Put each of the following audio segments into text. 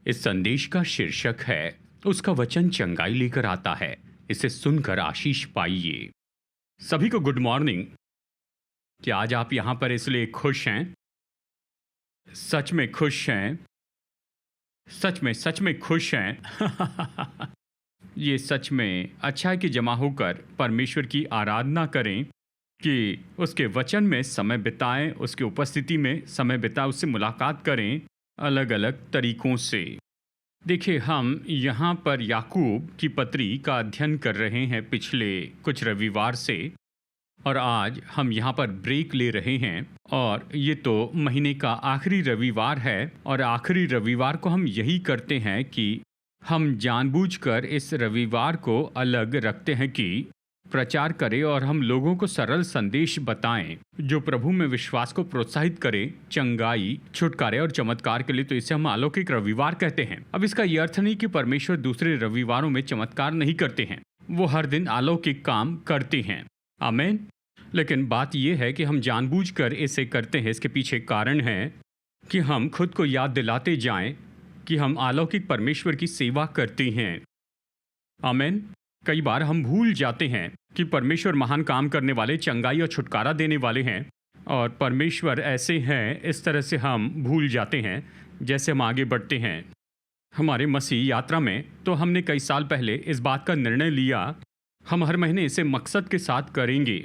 इस संदेश का शीर्षक है उसका वचन चंगाई लेकर आता है। इसे सुनकर आशीष पाइए। सभी को गुड मॉर्निंग। क्या आज आप यहाँ पर इसलिए खुश हैं? सच में खुश हैं? सच में खुश हैं? ये सच में अच्छा है कि जमा होकर परमेश्वर की आराधना करें, कि उसके वचन में समय बिताएं, उसकी उपस्थिति में समय बिताएं, उससे मुलाकात करें अलग अलग तरीकों से। देखिए, हम यहाँ पर याकूब की पत्री का अध्ययन कर रहे हैं पिछले कुछ रविवार से, और आज हम यहाँ पर ब्रेक ले रहे हैं। और ये तो महीने का आखिरी रविवार है, और आखिरी रविवार को हम यही करते हैं कि हम जानबूझकर इस रविवार को अलग रखते हैं कि प्रचार करें और हम लोगों को सरल संदेश बताएं जो प्रभु में विश्वास को प्रोत्साहित करे, चंगाई, छुटकारे और चमत्कार के लिए। तो इसे हम अलौकिक रविवार कहते हैं। अब इसका यह अर्थ नहीं कि परमेश्वर दूसरे रविवारों में चमत्कार नहीं करते हैं, वो हर दिन अलौकिक काम करते हैं। आमीन। लेकिन बात यह है कि हम जानबूझकर इसे करते हैं। इसके पीछे कारण है कि हम खुद को याद दिलाते जाएं कि हम अलौकिक परमेश्वर की सेवा करते हैं। आमीन। कई बार हम भूल जाते हैं कि परमेश्वर महान काम करने वाले, चंगाई और छुटकारा देने वाले हैं, और परमेश्वर ऐसे हैं। इस तरह से हम भूल जाते हैं। जैसे हम आगे बढ़ते हैं हमारे मसीह यात्रा में, तो हमने कई साल पहले इस बात का निर्णय लिया, हम हर महीने इसे मकसद के साथ करेंगे,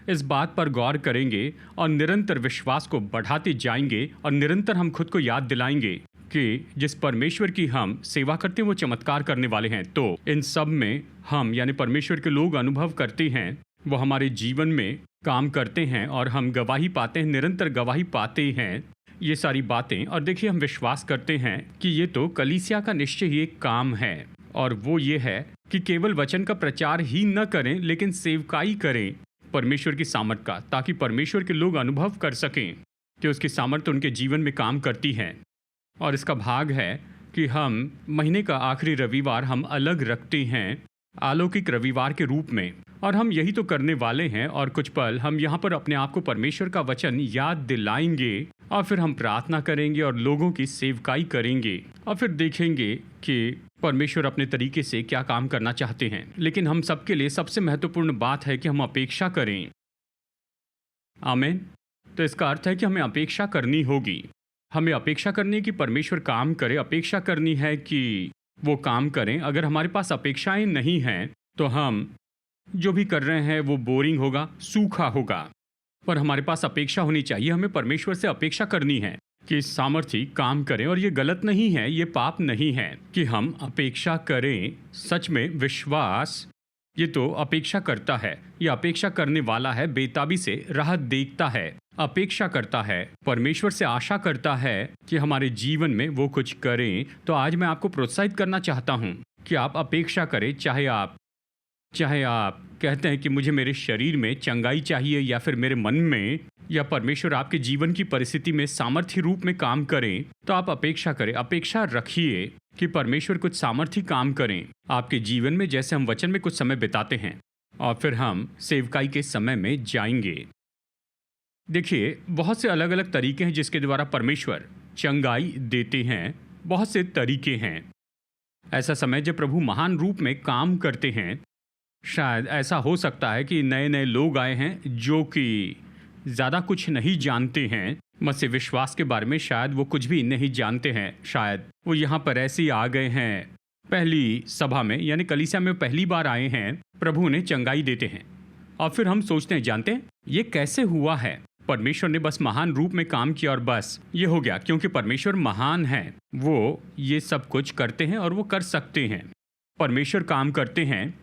इस बात पर गौर करेंगे और निरंतर विश्वास को बढ़ाते जाएंगे, और निरंतर हम खुद को याद दिलाएंगे कि जिस परमेश्वर की हम सेवा करते हैं वो चमत्कार करने वाले हैं। तो इन सब में हम यानी परमेश्वर के लोग अनुभव करते हैं, वो हमारे जीवन में काम करते हैं और हम गवाही पाते हैं, निरंतर गवाही पाते हैं, ये सारी बातें। और देखिए, हम विश्वास करते हैं कि ये तो कलीसिया का निश्चय ही एक काम है, और वो ये है कि केवल वचन का प्रचार ही न करें लेकिन सेवकाई करें परमेश्वर की सामर्थ का, ताकि परमेश्वर के लोग अनुभव कर सकें कि उसकी सामर्थ उनके जीवन में काम करती है। और इसका भाग है कि हम महीने का आखिरी रविवार हम अलग रखते हैं अलौकिक रविवार के रूप में, और हम यही तो करने वाले हैं। और कुछ पल हम यहाँ पर अपने आप को परमेश्वर का वचन याद दिलाएंगे, और फिर हम प्रार्थना करेंगे और लोगों की सेवकाई करेंगे, और फिर देखेंगे कि परमेश्वर अपने तरीके से क्या काम करना चाहते हैं। लेकिन हम सबके लिए सबसे महत्वपूर्ण बात है कि हम अपेक्षा करें। आमीन। तो इसका अर्थ है कि हमें अपेक्षा करनी होगी। हमें अपेक्षा करनी है कि परमेश्वर काम करे, अपेक्षा करनी है कि वो काम करें। अगर हमारे पास अपेक्षाएं नहीं हैं तो हम जो भी कर रहे हैं वो बोरिंग होगा, सूखा होगा। पर हमारे पास अपेक्षा होनी चाहिए। हमें परमेश्वर से अपेक्षा करनी है कि सामर्थी काम करें, और ये गलत नहीं है, ये पाप नहीं है कि हम अपेक्षा करें। सच में विश्वास ये तो अपेक्षा करता है, ये अपेक्षा करने वाला है, बेताबी से राह देखता है, अपेक्षा करता है, परमेश्वर से आशा करता है कि हमारे जीवन में वो कुछ करें। तो आज मैं आपको प्रोत्साहित करना चाहता हूँ कि आप अपेक्षा करें। चाहे आप कहते हैं कि मुझे मेरे शरीर में चंगाई चाहिए, या फिर मेरे मन में, या परमेश्वर आपके जीवन की परिस्थिति में सामर्थ्य रूप में काम करें, तो आप अपेक्षा करें, अपेक्षा रखिए कि परमेश्वर कुछ सामर्थ्य काम करें आपके जीवन में। जैसे हम वचन में कुछ समय बिताते हैं और फिर हम सेवकाई के समय में जाएंगे। देखिए, बहुत से अलग अलग तरीके हैं जिसके द्वारा परमेश्वर चंगाई देते हैं। बहुत से तरीके हैं। ऐसा समय जब प्रभु महान रूप में काम करते हैं। शायद ऐसा हो सकता है कि नए नए लोग आए हैं जो कि ज़्यादा कुछ नहीं जानते हैं मसीह विश्वास के बारे में। शायद वो कुछ भी नहीं जानते हैं। शायद वो यहाँ पर ऐसे ही आ गए हैं, पहली सभा में यानी कलीसिया में पहली बार आए हैं, प्रभु उन्हें चंगाई देते हैं, और फिर हम सोचते हैं, जानते हैं ये कैसे हुआ है? परमेश्वर ने बस महान रूप में काम किया और बस ये हो गया। क्योंकि परमेश्वर महान है, वो ये सब कुछ करते हैं और वो कर सकते हैं। परमेश्वर काम करते हैं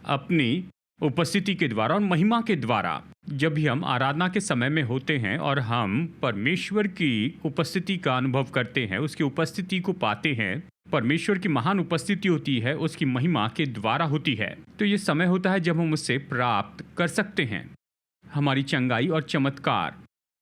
अपनी उपस्थिति के द्वारा और महिमा के द्वारा। जब भी हम आराधना के समय में होते हैं और हम परमेश्वर की उपस्थिति का अनुभव करते हैं, उसकी उपस्थिति को पाते हैं, परमेश्वर की महान उपस्थिति होती है, उसकी महिमा के द्वारा होती है। तो ये समय होता है जब हम उससे प्राप्त कर सकते हैं हमारी चंगाई और चमत्कार।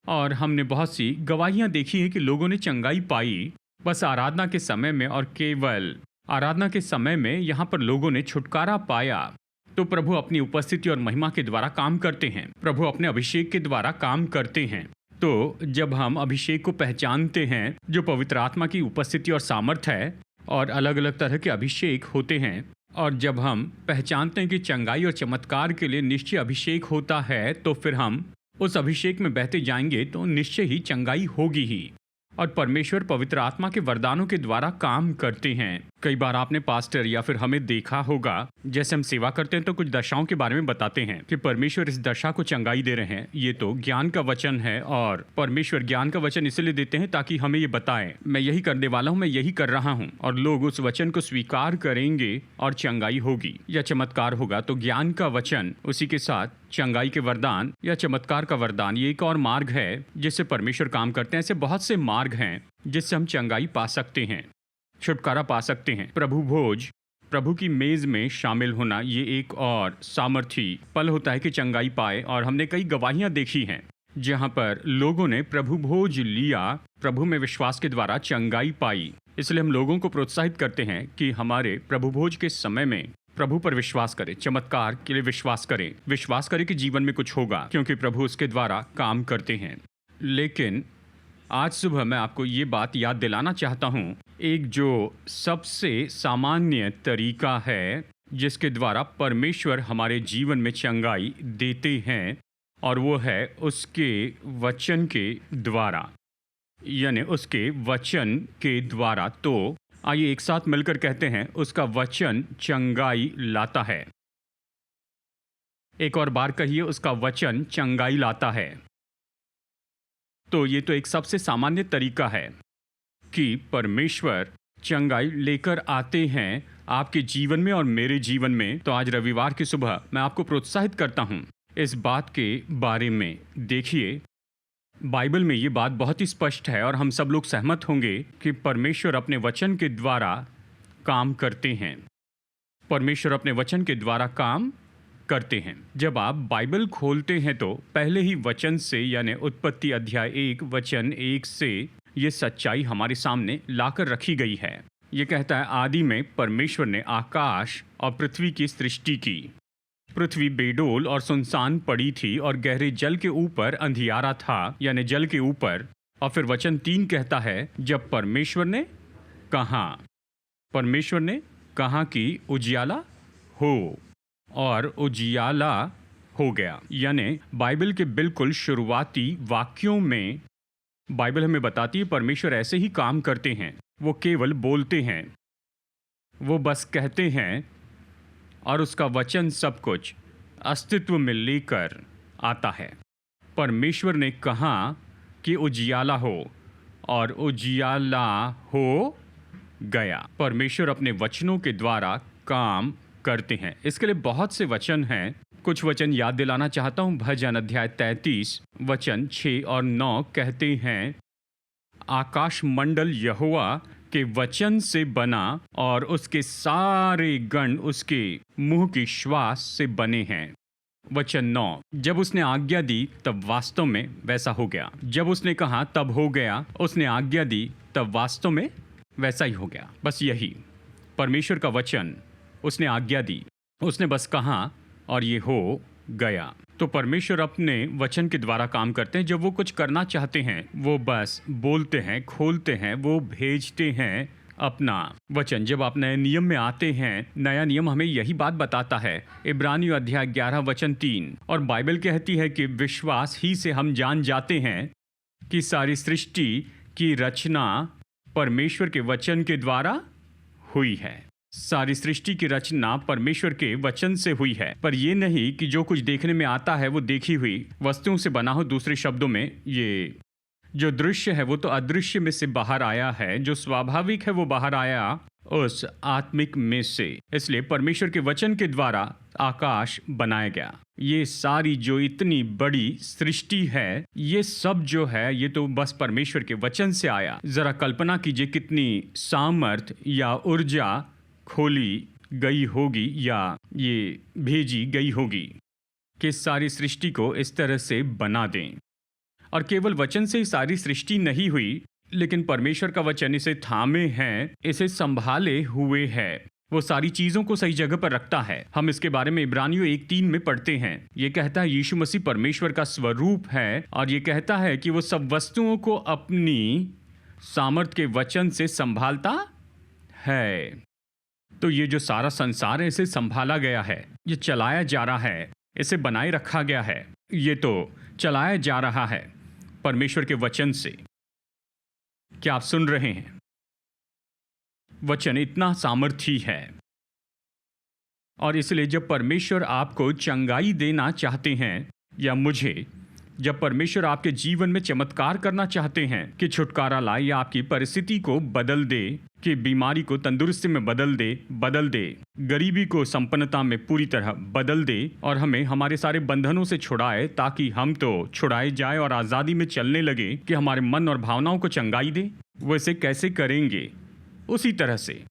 और हमने बहुत सी गवाहियां देखी हैं कि लोगों ने चंगाई पाई बस आराधना के समय में, और केवल आराधना के समय में यहाँ पर लोगों ने छुटकारा पाया। तो प्रभु अपनी उपस्थिति और महिमा के द्वारा काम करते हैं, प्रभु अपने अभिषेक के द्वारा काम करते हैं। तो जब हम अभिषेक को पहचानते हैं जो पवित्र आत्मा की उपस्थिति और सामर्थ है, और अलग अलग तरह के अभिषेक होते हैं। और जब हम पहचानते हैं कि चंगाई और चमत्कार के लिए निश्चय अभिषेक होता है, तो फिर हम उस अभिषेक में बहते जाएंगे तो निश्चय ही चंगाई होगी ही। और परमेश्वर पवित्र आत्मा के वरदानों के द्वारा काम करते हैं। कई बार आपने पास्टर या फिर हमें देखा होगा, जैसे हम सेवा करते हैं तो कुछ दशाओं के बारे में बताते हैं कि परमेश्वर इस दशा को चंगाई दे रहे हैं। ये तो ज्ञान का वचन है, और परमेश्वर ज्ञान का वचन इसलिए देते हैं ताकि हमें ये बताएं, मैं यही करने वाला हूँ, मैं यही कर रहा हूँ, और लोग उस वचन को स्वीकार करेंगे और चंगाई होगी या चमत्कार होगा। तो ज्ञान का वचन, उसी के साथ चंगाई के वरदान या चमत्कार का वरदान, ये एक और मार्ग है जिससे परमेश्वर काम करते हैं। ऐसे बहुत से मार्ग हैं जिससे हम चंगाई पा सकते हैं, छुटकारा पा सकते हैं। प्रभु भोज, प्रभु की मेज में शामिल होना, ये एक और सामर्थी पल होता है कि चंगाई पाए। और हमने कई गवाहियां देखी हैं जहां पर लोगों ने प्रभु भोज लिया, प्रभु में विश्वास के द्वारा चंगाई पाई। इसलिए हम लोगों को प्रोत्साहित करते हैं कि हमारे प्रभु भोज के समय में प्रभु पर विश्वास करें, चमत्कार के लिए विश्वास करें कि जीवन में कुछ होगा, क्योंकि प्रभु उसके द्वारा काम करते हैं। लेकिन आज सुबह मैं आपको ये बात याद दिलाना चाहता हूँ, एक जो सबसे सामान्य तरीका है जिसके द्वारा परमेश्वर हमारे जीवन में चंगाई देते हैं, और वो है उसके वचन के द्वारा, यानी उसके वचन के द्वारा। तो आइए एक साथ मिलकर कहते हैं, उसका वचन चंगाई लाता है। एक और बार कहिए, उसका वचन चंगाई लाता है। तो ये तो एक सबसे सामान्य तरीका है कि परमेश्वर चंगाई लेकर आते हैं आपके जीवन में और मेरे जीवन में। तो आज रविवार की सुबह मैं आपको प्रोत्साहित करता हूँ इस बात के बारे में। देखिए, बाइबल में ये बात बहुत ही स्पष्ट है और हम सब लोग सहमत होंगे कि परमेश्वर अपने वचन के द्वारा काम करते हैं। परमेश्वर अपने वचन के द्वारा काम करते हैं। जब आप बाइबल खोलते हैं तो पहले ही वचन से, यानी उत्पत्ति अध्याय 1 वचन 1 से, ये सच्चाई हमारे सामने लाकर रखी गई है। ये कहता है, आदि में परमेश्वर ने आकाश और पृथ्वी की सृष्टि की। पृथ्वी बेडोल और सुनसान पड़ी थी और गहरे जल के ऊपर अंधियारा था, यानी जल के ऊपर। और फिर वचन 3 कहता है, जब परमेश्वर ने कहा कि उजियाला हो, और उजियाला हो गया। यानी बाइबल के बिल्कुल शुरुआती वाक्यों में बाइबल हमें बताती है परमेश्वर ऐसे ही काम करते हैं। वो केवल बोलते हैं, वो बस कहते हैं, और उसका वचन सब कुछ अस्तित्व में लेकर आता है। परमेश्वर ने कहा कि उजियाला हो, और उजियाला हो गया। परमेश्वर अपने वचनों के द्वारा काम करते हैं। इसके लिए बहुत से वचन हैं। कुछ वचन याद दिलाना चाहता हूँ। भजन अध्याय 33 वचन 6 और 9 कहते हैं, आकाश मंडल यहोवा के वचन से बना और उसके सारे गण उसके मुंह की श्वास से बने हैं। वचन 9, जब उसने आज्ञा दी तब वास्तव में वैसा हो गया। जब उसने कहा तब हो गया, उसने आज्ञा दी तब वास्तव में वैसा ही हो गया। बस यही परमेश्वर का वचन, उसने आज्ञा दी, उसने बस कहा और ये हो गया। तो परमेश्वर अपने वचन के द्वारा काम करते हैं। जब वो कुछ करना चाहते हैं वो बस बोलते हैं, खोलते हैं, वो भेजते हैं अपना वचन। जब आप नए नियम में आते हैं, नया नियम हमें यही बात बताता है। इब्रानियों अध्याय 11 वचन 3, और बाइबल कहती है कि विश्वास ही से हम जान जाते हैं कि सारी सृष्टि की रचना परमेश्वर के वचन के द्वारा हुई है। सारी सृष्टि की रचना परमेश्वर के वचन से हुई है। पर यह नहीं कि जो कुछ देखने में आता है वो देखी हुई वस्तुओं से बना हो। दूसरे शब्दों में, ये जो दृश्य है वो तो अदृश्य में से बाहर आया है, जो स्वाभाविक है वो बाहर आया उस आत्मिक में से। इसलिए परमेश्वर के वचन के द्वारा आकाश बनाया गया। ये सारी जो इतनी बड़ी सृष्टि है, ये सब जो है ये तो बस परमेश्वर के वचन से आया। जरा कल्पना कीजिए कितनी सामर्थ या ऊर्जा खोली गई होगी या ये भेजी गई होगी कि सारी सृष्टि को इस तरह से बना दें। और केवल वचन से ही सारी सृष्टि नहीं हुई, लेकिन परमेश्वर का वचन इसे थामे हैं, इसे संभाले हुए है। वो सारी चीजों को सही जगह पर रखता है। हम इसके बारे में इब्रानियों 1:3 में पढ़ते हैं। ये कहता है यीशु मसीह परमेश्वर का स्वरूप है, और ये कहता है कि वो सब वस्तुओं को अपनी सामर्थ के वचन से संभालता है। तो ये जो सारा संसार है इसे संभाला गया है, ये चलाया जा रहा है, इसे बनाए रखा गया है, ये तो चलाया जा रहा है परमेश्वर के वचन से। क्या आप सुन रहे हैं? वचन इतना सामर्थी है, और इसलिए जब परमेश्वर आपको चंगाई देना चाहते हैं, या मुझे, जब परमेश्वर आपके जीवन में चमत्कार करना चाहते हैं कि छुटकारा लाए या आपकी परिस्थिति को बदल दे, कि बीमारी को तंदुरुस्ती में बदल दे, गरीबी को संपन्नता में पूरी तरह बदल दे, और हमें हमारे सारे बंधनों से छुड़ाए, ताकि हम तो छुड़ाए जाए और आज़ादी में चलने लगे, कि हमारे मन और भावनाओं को चंगाई दे। वो इसे कैसे करेंगे? उसी तरह से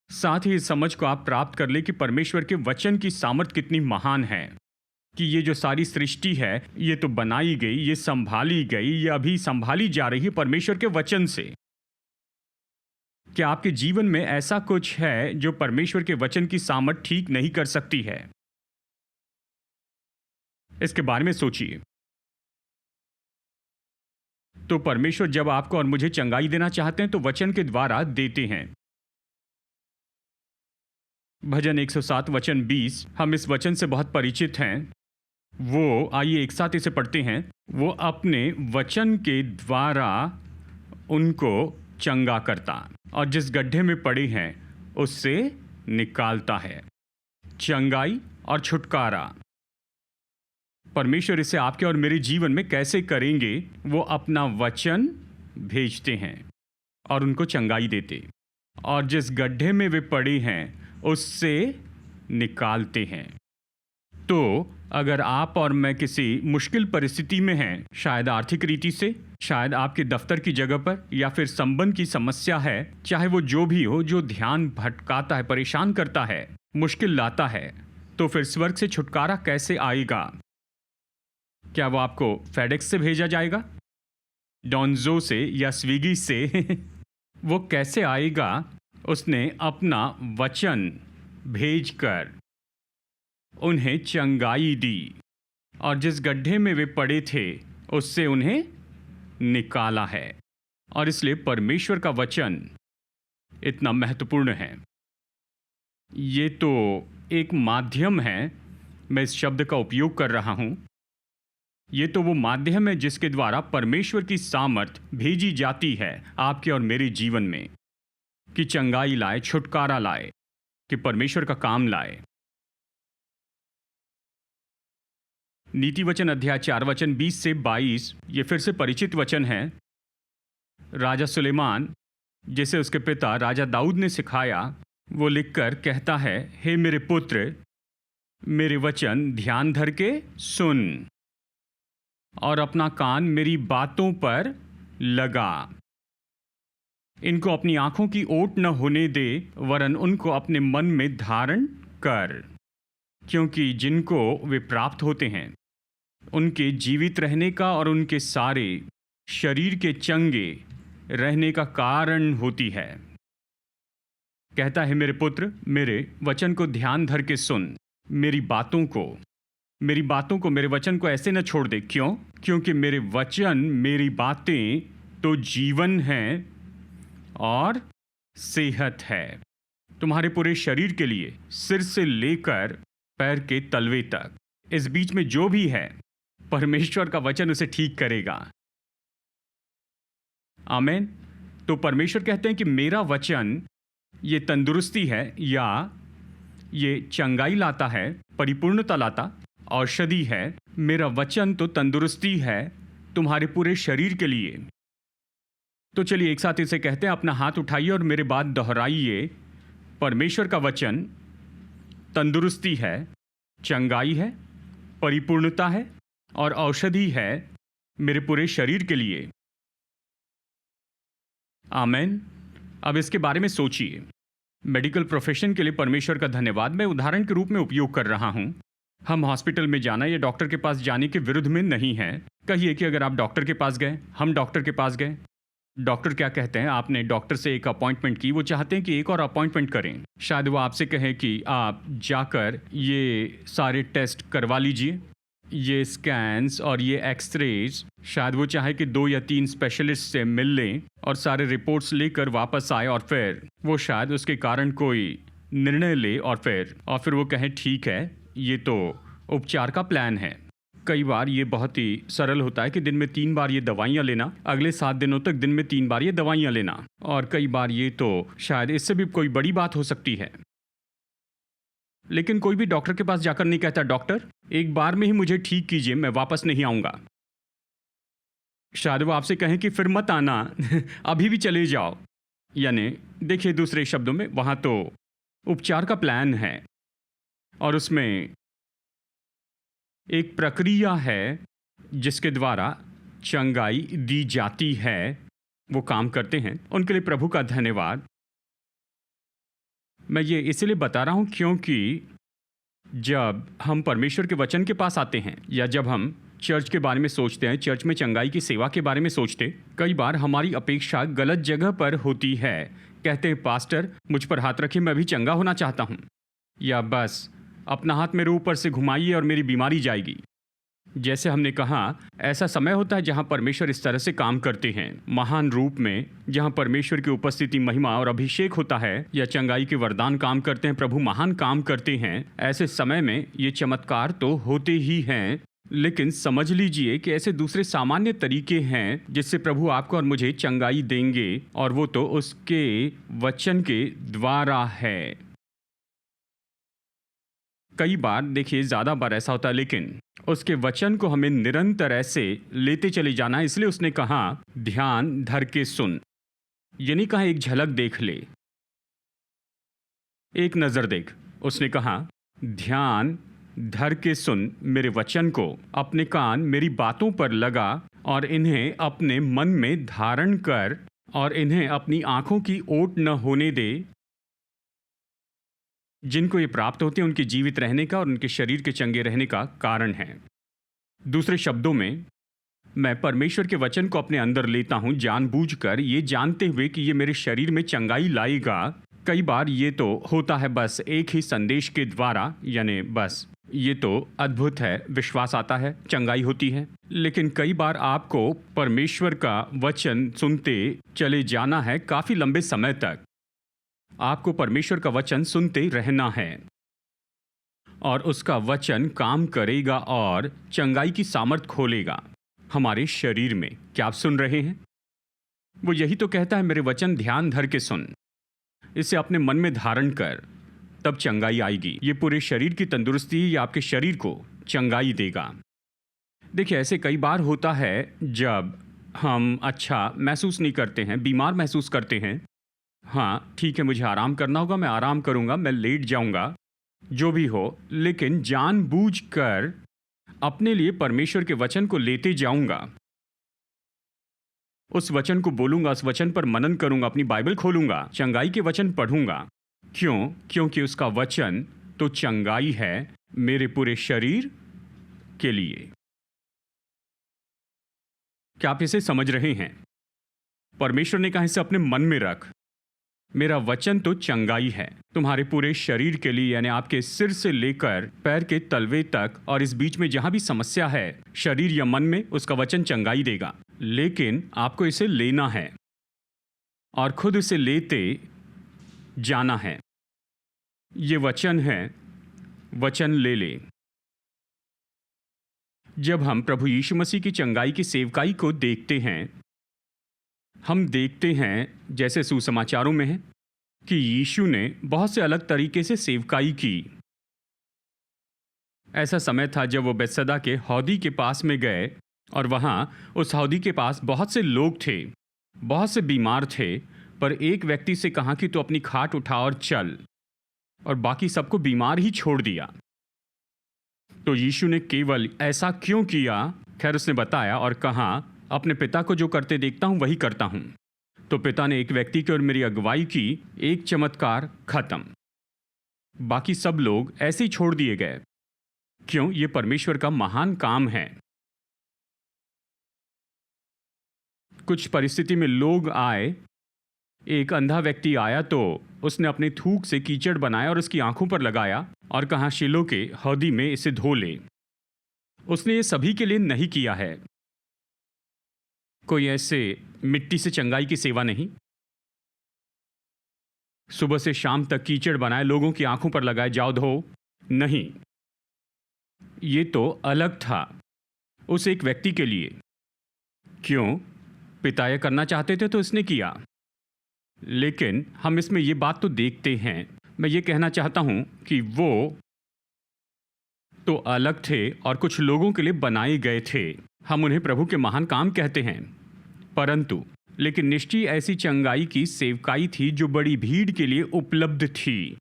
साथ ही इस समझ को आप प्राप्त कर ले कि परमेश्वर के वचन की सामर्थ कितनी महान है, कि ये जो सारी सृष्टि है ये तो बनाई गई, ये संभाली गई, ये अभी संभाली जा रही है परमेश्वर के वचन से। क्या आपके जीवन में ऐसा कुछ है जो परमेश्वर के वचन की सामर्थ ठीक नहीं कर सकती है? इसके बारे में सोचिए। तो परमेश्वर जब आपको और मुझे चंगाई देना चाहते हैं तो वचन के द्वारा देते हैं। भजन 107 वचन 20, हम इस वचन से बहुत परिचित हैं। वो, आइए एक साथ इसे पढ़ते हैं। वो अपने वचन के द्वारा उनको चंगा करता, और जिस गड्ढे में पड़े हैं उससे निकालता है। चंगाई और छुटकारा परमेश्वर इसे आपके और मेरे जीवन में कैसे करेंगे? वो अपना वचन भेजते हैं और उनको चंगाई देते, और जिस गड्ढे में वे पड़े हैं उससे निकालते हैं। तो अगर आप और मैं किसी मुश्किल परिस्थिति में हैं, शायद आर्थिक रीति से, शायद आपके दफ्तर की जगह पर, या फिर संबंध की समस्या है, चाहे वो जो भी हो, जो ध्यान भटकाता है, परेशान करता है, मुश्किल लाता है, तो फिर स्वर्ग से छुटकारा कैसे आएगा? क्या वो आपको फेडेक्स से भेजा जाएगा, डॉन्जो से या स्विगी से? वो कैसे आएगा? उसने अपना वचन भेजकर उन्हें चंगाई दी, और जिस गड्ढे में वे पड़े थे उससे उन्हें निकाला है। और इसलिए परमेश्वर का वचन इतना महत्वपूर्ण है। ये तो एक माध्यम है, मैं इस शब्द का उपयोग कर रहा हूं। ये तो वो माध्यम है जिसके द्वारा परमेश्वर की सामर्थ भेजी जाती है आपके और मेरे जीवन में, कि चंगाई लाए, छुटकारा लाए, कि परमेश्वर का काम लाए। नीति वचन अध्याय 4 वचन 20 से 22, ये फिर से परिचित वचन है। राजा सुलेमान, जिसे उसके पिता राजा दाऊद ने सिखाया, वो लिखकर कहता है, हे मेरे पुत्र, मेरे वचन ध्यान धर के सुन, और अपना कान मेरी बातों पर लगा। इनको अपनी आंखों की ओट न होने दे, वरन उनको अपने मन में धारण कर, क्योंकि जिनको वे प्राप्त होते हैं उनके जीवित रहने का और उनके सारे शरीर के चंगे रहने का कारण होती है। कहता है, मेरे पुत्र, मेरे वचन को ध्यान धर के सुन, मेरी बातों को, मेरे वचन को ऐसे न छोड़ दे। क्यों? क्योंकि मेरे वचन, मेरी बातें तो जीवन हैं और सेहत है, तुम्हारे पूरे शरीर के लिए, सिर से लेकर पैर के तलवे तक। इस बीच में जो भी है, परमेश्वर का वचन उसे ठीक करेगा। आमीन। तो परमेश्वर कहते हैं कि मेरा वचन ये तंदुरुस्ती है, या ये चंगाई लाता है, परिपूर्णता लाता, औषधि है। मेरा वचन तो तंदुरुस्ती है तुम्हारे पूरे शरीर के लिए। तो चलिए एक साथ इसे कहते हैं, अपना हाथ उठाइए और मेरे बाद दोहराइए। परमेश्वर का वचन तंदुरुस्ती है, चंगाई है, परिपूर्णता है और औषधि है मेरे पूरे शरीर के लिए। आमीन। अब इसके बारे में सोचिए। मेडिकल प्रोफेशन के लिए परमेश्वर का धन्यवाद मैं उदाहरण के रूप में उपयोग कर रहा हूं। हम हॉस्पिटल में जाना या डॉक्टर के पास जाने के विरुद्ध में नहीं हैं। कहिए कि अगर आप डॉक्टर के पास गए, हम डॉक्टर के पास गए, डॉक्टर क्या कहते हैं? आपने डॉक्टर से एक अपॉइंटमेंट की, वो चाहते हैं कि एक और अपॉइंटमेंट करें। शायद वो आपसे कहें कि आप जाकर ये सारे टेस्ट करवा लीजिए, ये स्कैन्स और ये एक्सरेज शायद वो चाहे कि 2 या 3 स्पेशलिस्ट से मिल लें और सारे रिपोर्ट्स लेकर वापस आए और फिर वो शायद उसके कारण कोई निर्णय ले और फिर वो कहें ठीक है, ये तो उपचार का प्लान है। कई बार ये बहुत ही सरल होता है कि दिन में 3 बार ये दवाइयाँ लेना, अगले 7 दिनों तक दिन में 3 बार ये दवाइयाँ लेना, और कई बार ये तो शायद इससे भी कोई बड़ी बात हो सकती है। लेकिन कोई भी डॉक्टर के पास जाकर नहीं कहता डॉक्टर एक बार में ही मुझे ठीक कीजिए, मैं वापस नहीं आऊँगा। शायद वो आपसे कहें कि फिर मत आना अभी भी चले जाओ। यानी देखिए, दूसरे शब्दों में वहाँ तो उपचार का प्लान है और उसमें एक प्रक्रिया है जिसके द्वारा चंगाई दी जाती है। वो काम करते हैं, उनके लिए प्रभु का धन्यवाद। मैं ये इसलिए बता रहा हूँ क्योंकि जब हम परमेश्वर के वचन के पास आते हैं या जब हम चर्च के बारे में सोचते हैं, चर्च में चंगाई की सेवा के बारे में सोचते, कई बार हमारी अपेक्षा गलत जगह पर होती है। कहते हैं पास्टर मुझ पर हाथ रखिए, मैं भी चंगा होना चाहता हूँ, या बस अपना हाथ मेरे ऊपर से घुमाइए और मेरी बीमारी जाएगी। जैसे हमने कहा, ऐसा समय होता है जहाँ परमेश्वर इस तरह से काम करते हैं, महान रूप में, जहाँ परमेश्वर की उपस्थिति, महिमा और अभिषेक होता है, या चंगाई के वरदान काम करते हैं, प्रभु महान काम करते हैं। ऐसे समय में ये चमत्कार तो होते ही हैं, लेकिन समझ लीजिए कि ऐसे दूसरे सामान्य तरीके हैं जिससे प्रभु आपको और मुझे चंगाई देंगे, और वो तो उसके वचन के द्वारा है। कई बार देखिए, ज़्यादा बार ऐसा होता है, लेकिन उसके वचन को हमें निरंतर ऐसे लेते चले जाना है। इसलिए उसने कहा ध्यान धर के सुन। ये नहीं कहा एक झलक देख ले, एक नज़र देख। उसने कहा ध्यान धर के सुन मेरे वचन को, अपने कान मेरी बातों पर लगा और इन्हें अपने मन में धारण कर और इन्हें अपनी आंखों की ओट न होने दे। जिनको ये प्राप्त होते हैं उनके जीवित रहने का और उनके शरीर के चंगे रहने का कारण है। दूसरे शब्दों में, मैं परमेश्वर के वचन को अपने अंदर लेता हूं जानबूझकर, ये जानते हुए कि ये मेरे शरीर में चंगाई लाएगा। कई बार ये तो होता है बस एक ही संदेश के द्वारा, यानी बस ये तो अद्भुत है, विश्वास आता है, चंगाई होती है। लेकिन कई बार आपको परमेश्वर का वचन सुनते चले जाना है, काफ़ी लंबे समय तक आपको परमेश्वर का वचन सुनते रहना है और उसका वचन काम करेगा और चंगाई की सामर्थ खोलेगा हमारे शरीर में। क्या आप सुन रहे हैं? वो यही तो कहता है, मेरे वचन ध्यान धर के सुन, इसे अपने मन में धारण कर, तब चंगाई आएगी। ये पूरे शरीर की तंदुरुस्ती या आपके शरीर को चंगाई देगा। देखिए, ऐसे कई बार होता है जब हम अच्छा महसूस नहीं करते हैं, बीमार महसूस करते हैं। हाँ ठीक है, मुझे आराम करना होगा, मैं आराम करूँगा, मैं लेट जाऊँगा, जो भी हो, लेकिन जानबूझकर अपने लिए परमेश्वर के वचन को लेते जाऊँगा, उस वचन को बोलूँगा, उस वचन पर मनन करूँगा, अपनी बाइबल खोलूँगा, चंगाई के वचन पढ़ूँगा। क्यों? क्योंकि उसका वचन तो चंगाई है मेरे पूरे शरीर के लिए। क्या आप इसे समझ रहे हैं? परमेश्वर ने कहा इसे अपने मन में रख, मेरा वचन तो चंगाई है तुम्हारे पूरे शरीर के लिए, यानी आपके सिर से लेकर पैर के तलवे तक, और इस बीच में जहां भी समस्या है शरीर या मन में, उसका वचन चंगाई देगा। लेकिन आपको इसे लेना है और खुद इसे लेते जाना है। ये वचन है, वचन ले ले। जब हम प्रभु यीशु मसीह की चंगाई की सेवकाई को देखते हैं, हम देखते हैं जैसे सुसमाचारों में है कि यीशु ने बहुत से अलग तरीके से सेवकाई की। ऐसा समय था जब वो बेतसदा के हौदी के पास में गए और वहाँ उस हौदी के पास बहुत से लोग थे, बहुत से बीमार थे, पर एक व्यक्ति से कहा कि तू अपनी खाट उठा और चल, और बाकी सबको बीमार ही छोड़ दिया। तो यीशु ने केवल ऐसा क्यों किया? खैर, उसने बताया और कहा अपने पिता को जो करते देखता हूं वही करता हूं। तो पिता ने एक व्यक्ति की और मेरी अगुवाई की, एक चमत्कार खत्म, बाकी सब लोग ऐसे ही छोड़ दिए गए। क्यों? ये परमेश्वर का महान काम है। कुछ परिस्थिति में लोग आए, एक अंधा व्यक्ति आया तो उसने अपने थूक से कीचड़ बनाया और उसकी आंखों पर लगाया और कहा शीलो के हौदी में इसे धो ले। उसने ये सभी के लिए नहीं किया है, कोई ऐसे मिट्टी से चंगाई की सेवा नहीं, सुबह से शाम तक कीचड़ बनाए लोगों की आंखों पर लगाए जाओ धो, नहीं। ये तो अलग था उस एक व्यक्ति के लिए। क्यों? पिता यह करना चाहते थे तो इसने किया। लेकिन हम इसमें ये बात तो देखते हैं, मैं ये कहना चाहता हूं कि वो तो अलग थे और कुछ लोगों के लिए बनाए गए थे। हम उन्हें प्रभु के महान काम कहते हैं, परंतु लेकिन निश्चय ऐसी चंगाई की सेवकाई थी जो बड़ी भीड़ के लिए उपलब्ध थी।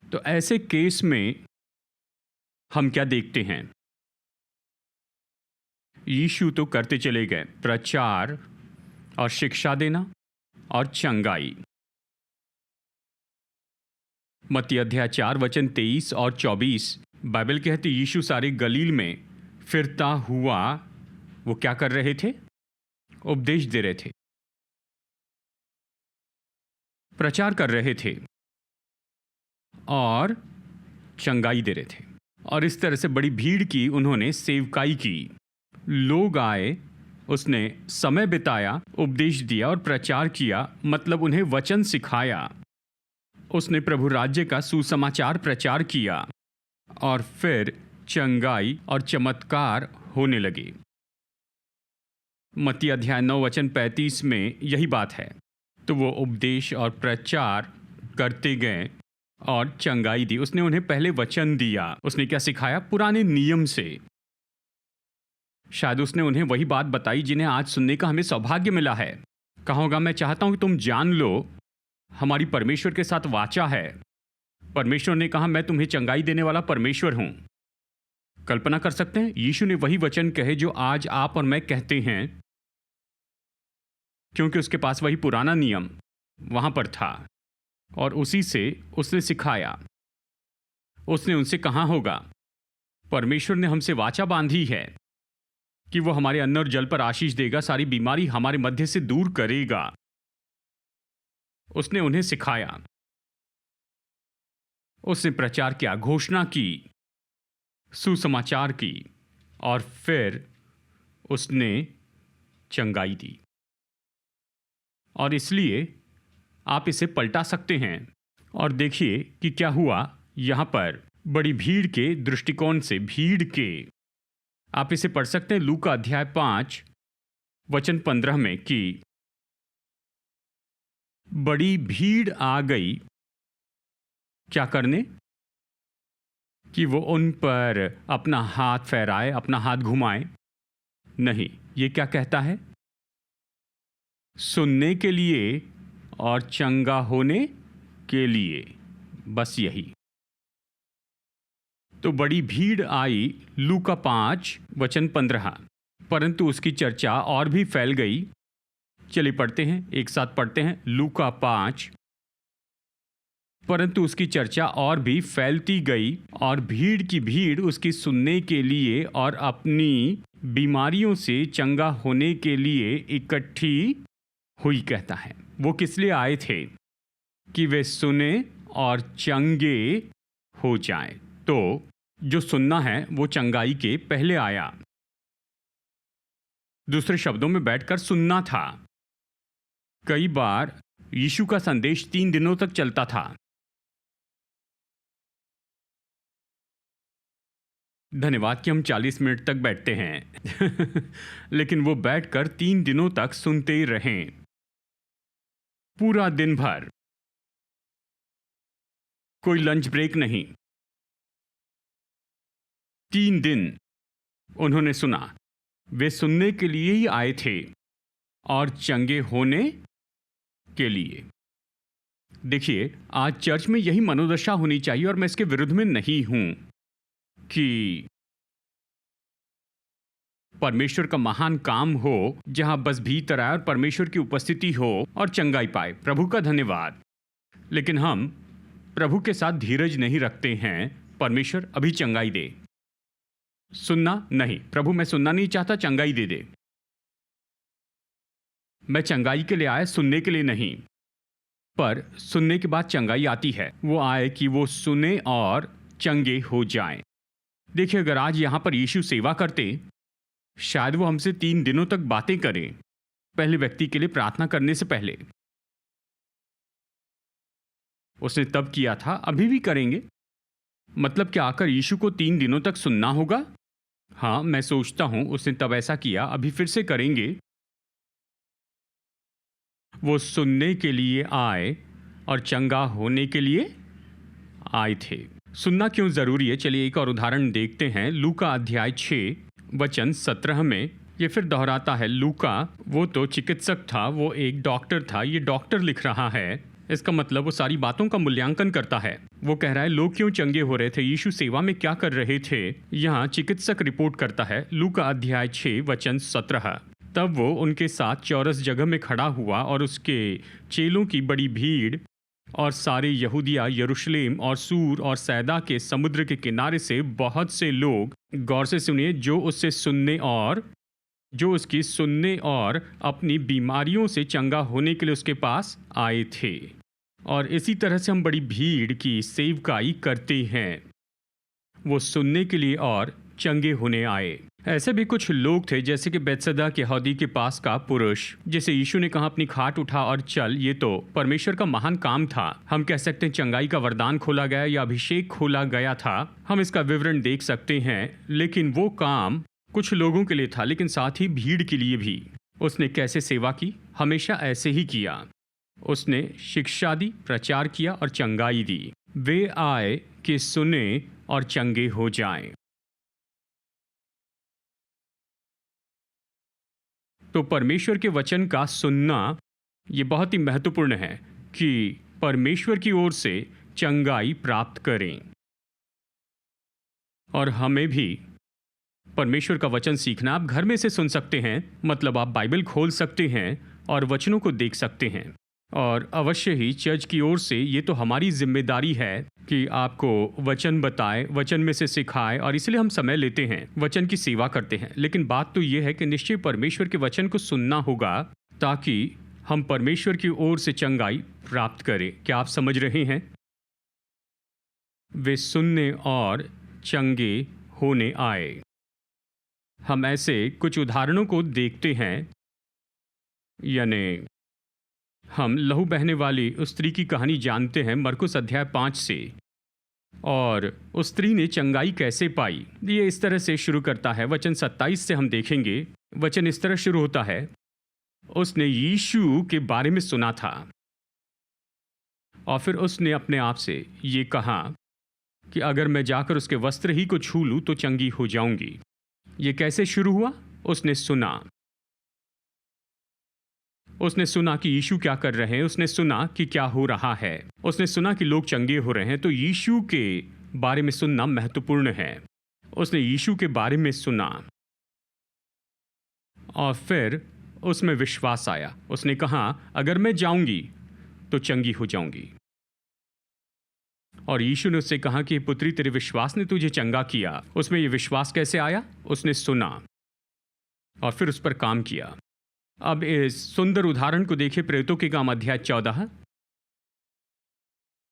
तो ऐसे केस में हम क्या देखते हैं? यीशु तो करते चले गए प्रचार और शिक्षा देना और चंगाई। मत्ती अध्याय 4 वचन 23 और 24 बाइबल कहती यीशु सारे गलील में फिरता हुआ वो क्या कर रहे थे? उपदेश दे रहे थे, प्रचार कर रहे थे और चंगाई दे रहे थे। और इस तरह से बड़ी भीड़ की उन्होंने सेवकाई की। लोग आए, उसने समय बिताया, उपदेश दिया और प्रचार किया, मतलब उन्हें वचन सिखाया। उसने प्रभु राज्य का सुसमाचार प्रचार किया और फिर चंगाई और चमत्कार होने लगे। मत्ती अध्याय 9 वचन 35 में यही बात है। तो वो उपदेश और प्रचार करते गए और चंगाई दी। उसने उन्हें पहले वचन दिया। उसने क्या सिखाया? पुराने नियम से। शायद उसने उन्हें वही बात बताई जिन्हें आज सुनने का हमें सौभाग्य मिला है। कहा होगा, मैं चाहता हूं कि तुम जान लो हमारी परमेश्वर के साथ वाचा है। परमेश्वर ने कहा, मैं तुम्हें चंगाई देने वाला परमेश्वर हूं। कल्पना कर सकते हैं, यीशु ने वही वचन कहे जो आज आप और मैं कहते हैं, क्योंकि उसके पास वही पुराना नियम वहां पर था और उसी से उसने सिखाया। उसने उनसे कहा होगा, परमेश्वर ने हमसे वाचा बांधी है कि वो हमारे अन्न और जल पर आशीष देगा, सारी बीमारी हमारे मध्य से दूर करेगा। उसने उन्हें सिखाया, उसने प्रचार किया, घोषणा की, सुसमाचार की और फिर उसने चंगाई दी। और इसलिए आप इसे पलटा सकते हैं और देखिए कि क्या हुआ यहां पर बड़ी भीड़ के दृष्टिकोण से। भीड़ के आप इसे पढ़ सकते हैं लूका अध्याय 5 वचन 15 में कि बड़ी भीड़ आ गई क्या करने? कि वो उन पर अपना हाथ फहराए, अपना हाथ घुमाए। नहीं, ये क्या कहता है? सुनने के लिए और चंगा होने के लिए, बस यही। तो बड़ी भीड़ आई, लूका 5 वचन 15, परंतु उसकी चर्चा और भी फैल गई। चलिए पढ़ते हैं, एक साथ पढ़ते हैं। लूका 5, परंतु उसकी चर्चा और भी फैलती गई और भीड़ की भीड़ उसकी सुनने के लिए और अपनी बीमारियों से चंगा होने के लिए इकट्ठी हुई, कहता है। वो किस लिए आए थे? कि वे सुने और चंगे हो जाएं। तो जो सुनना है वो चंगाई के पहले आया। दूसरे शब्दों में बैठकर सुनना था। कई बार यीशु का संदेश 3 दिनों तक चलता था। धन्यवाद कि हम 40 मिनट तक बैठते हैं लेकिन वो बैठकर 3 दिनों तक सुनते ही रहें, पूरा दिन भर, कोई लंच ब्रेक नहीं। 3 दिन उन्होंने सुना। वे सुनने के लिए ही आए थे और चंगे होने के लिए। देखिए, आज चर्च में यही मनोदशा होनी चाहिए और मैं इसके विरुद्ध में नहीं हूं कि परमेश्वर का महान काम हो जहां बस भीतर आए और परमेश्वर की उपस्थिति हो और चंगाई पाए। प्रभु का धन्यवाद। लेकिन हम प्रभु के साथ धीरज नहीं रखते हैं। परमेश्वर अभी चंगाई दे। सुनना नहीं, प्रभु मैं सुनना नहीं चाहता, चंगाई दे दे। मैं चंगाई के लिए आया, सुनने के लिए नहीं। पर सुनने के बाद चंगाई आती है। वो आए कि वो सुने और चंगे हो जाएं। देखिए, अगर आज यहां पर यीशु सेवा करते, शायद वो हमसे 3 दिनों तक बातें करें, पहले व्यक्ति के लिए प्रार्थना करने से पहले। उसने तब किया था, अभी भी करेंगे। मतलब क्या आकर यीशु को 3 दिनों तक सुनना होगा? हाँ, मैं सोचता हूं उसने तब ऐसा किया, अभी फिर से करेंगे। वो सुनने के लिए आए और चंगा होने के लिए आए थे। सुनना क्यों जरूरी है? चलिए एक और उदाहरण देखते हैं। लूका अध्याय 6 वचन 17 में ये फिर दोहराता है। लूका वो तो चिकित्सक था, वो एक डॉक्टर था, ये डॉक्टर लिख रहा है। इसका मतलब वो सारी बातों का मूल्यांकन करता है। वो कह रहा है लोग क्यों चंगे हो रहे थे, यीशु सेवा में क्या कर रहे थे। यहाँ चिकित्सक रिपोर्ट करता है। लूका अध्याय 6 वचन 17। तब वो उनके साथ चौरस जगह में खड़ा हुआ और उसके चेलों की बड़ी भीड़ और सारे यहूदिया, यरूशलेम और सूर और सैदा के समुद्र के किनारे से बहुत से लोग, गौर से सुनिए, जो उसकी सुनने और अपनी बीमारियों से चंगा होने के लिए उसके पास आए थे। और इसी तरह से हम बड़ी भीड़ की सेवकाई करते हैं। वो सुनने के लिए और चंगे होने आए। ऐसे भी कुछ लोग थे जैसे कि बैतसैदा के यहूदी के पास का पुरुष, जिसे यीशु ने कहा अपनी खाट उठा और चल। ये तो परमेश्वर का महान काम था। हम कह सकते हैं चंगाई का वरदान खोला गया या अभिषेक खोला गया था। हम इसका विवरण देख सकते हैं। लेकिन वो काम कुछ लोगों के लिए था, लेकिन साथ ही भीड़ के लिए भी। उसने कैसे सेवा की? हमेशा ऐसे ही किया। उसने शिक्षा दी, प्रचार किया और चंगाई दी। वे आए कि सुने और चंगे हो जाएं। तो परमेश्वर के वचन का सुनना ये बहुत ही महत्वपूर्ण है कि परमेश्वर की ओर से चंगाई प्राप्त करें। और हमें भी परमेश्वर का वचन सीखना। आप घर में से सुन सकते हैं, मतलब आप बाइबल खोल सकते हैं और वचनों को देख सकते हैं। और अवश्य ही चर्च की ओर से ये तो हमारी जिम्मेदारी है कि आपको वचन बताए, वचन में से सिखाए, और इसलिए हम समय लेते हैं, वचन की सेवा करते हैं। लेकिन बात तो ये है कि निश्चय परमेश्वर के वचन को सुनना होगा ताकि हम परमेश्वर की ओर से चंगाई प्राप्त करें। क्या आप समझ रहे हैं? वे सुनने और चंगे होने आए। हम ऐसे कुछ उदाहरणों को देखते हैं। यानी हम लहू बहने वाली उस स्त्री की कहानी जानते हैं मरकुस अध्याय 5 से। और उस स्त्री ने चंगाई कैसे पाई, ये इस तरह से शुरू करता है। वचन 27 से हम देखेंगे। वचन इस तरह शुरू होता है। उसने यीशु के बारे में सुना था और फिर उसने अपने आप से ये कहा कि अगर मैं जाकर उसके वस्त्र ही को छू लूं तो चंगी हो जाऊंगी। ये कैसे शुरू हुआ? उसने सुना कि यीशु क्या कर रहे हैं। उसने सुना कि क्या हो रहा है। उसने सुना कि लोग चंगे हो रहे हैं। तो यीशु के बारे में सुनना महत्वपूर्ण है। उसने यीशु के बारे में सुना और फिर उसमें विश्वास आया। उसने कहा अगर मैं जाऊंगी तो चंगी हो जाऊंगी। और यीशु ने उससे कहा कि पुत्री, तेरे विश्वास ने तुझे चंगा किया। उसमें यह विश्वास कैसे आया? उसने सुना और फिर उस पर काम किया। अब इस सुंदर उदाहरण को देखिए। प्रेरितों के काम अध्याय 14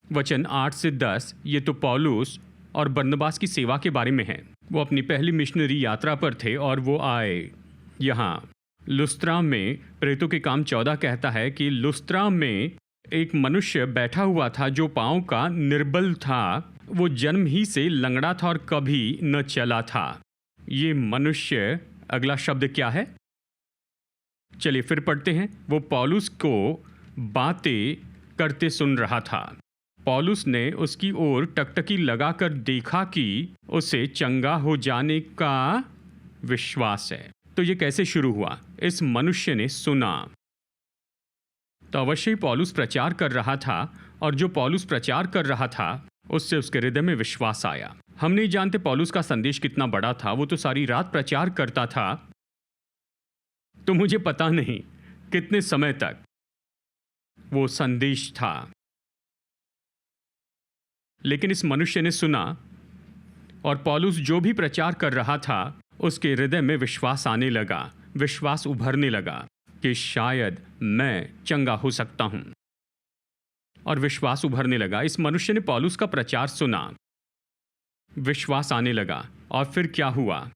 वचन 8 से 10। ये तो पौलुस और बरनबास की सेवा के बारे में है। वो अपनी पहली मिशनरी यात्रा पर थे और वो आए यहाँ लुस्त्रा में। प्रेरितों के काम 14 कहता है कि लुस्त्रा में एक मनुष्य बैठा हुआ था जो पांव का निर्बल था। वो जन्म ही से लंगड़ा था और कभी न चला था। ये मनुष्य, अगला शब्द क्या है? चलिए फिर पढ़ते हैं। वो पौलुस को बातें करते सुन रहा था। पौलुस ने उसकी ओर टकटकी लगाकर देखा कि उसे चंगा हो जाने का विश्वास है। तो ये कैसे शुरू हुआ? इस मनुष्य ने सुना। तो अवश्य ही पौलुस प्रचार कर रहा था और जो पौलुस प्रचार कर रहा था उससे उसके हृदय में विश्वास आया। हम नहीं जानते पौलुस का संदेश कितना बड़ा था। वो तो सारी रात प्रचार करता था। तो मुझे पता नहीं कितने समय तक वो संदेश था, लेकिन इस मनुष्य ने सुना और पौलुस जो भी प्रचार कर रहा था उसके हृदय में विश्वास आने लगा, विश्वास उभरने लगा कि शायद मैं चंगा हो सकता हूं। और विश्वास उभरने लगा। इस मनुष्य ने पौलुस का प्रचार सुना, विश्वास आने लगा। और फिर क्या हुआ?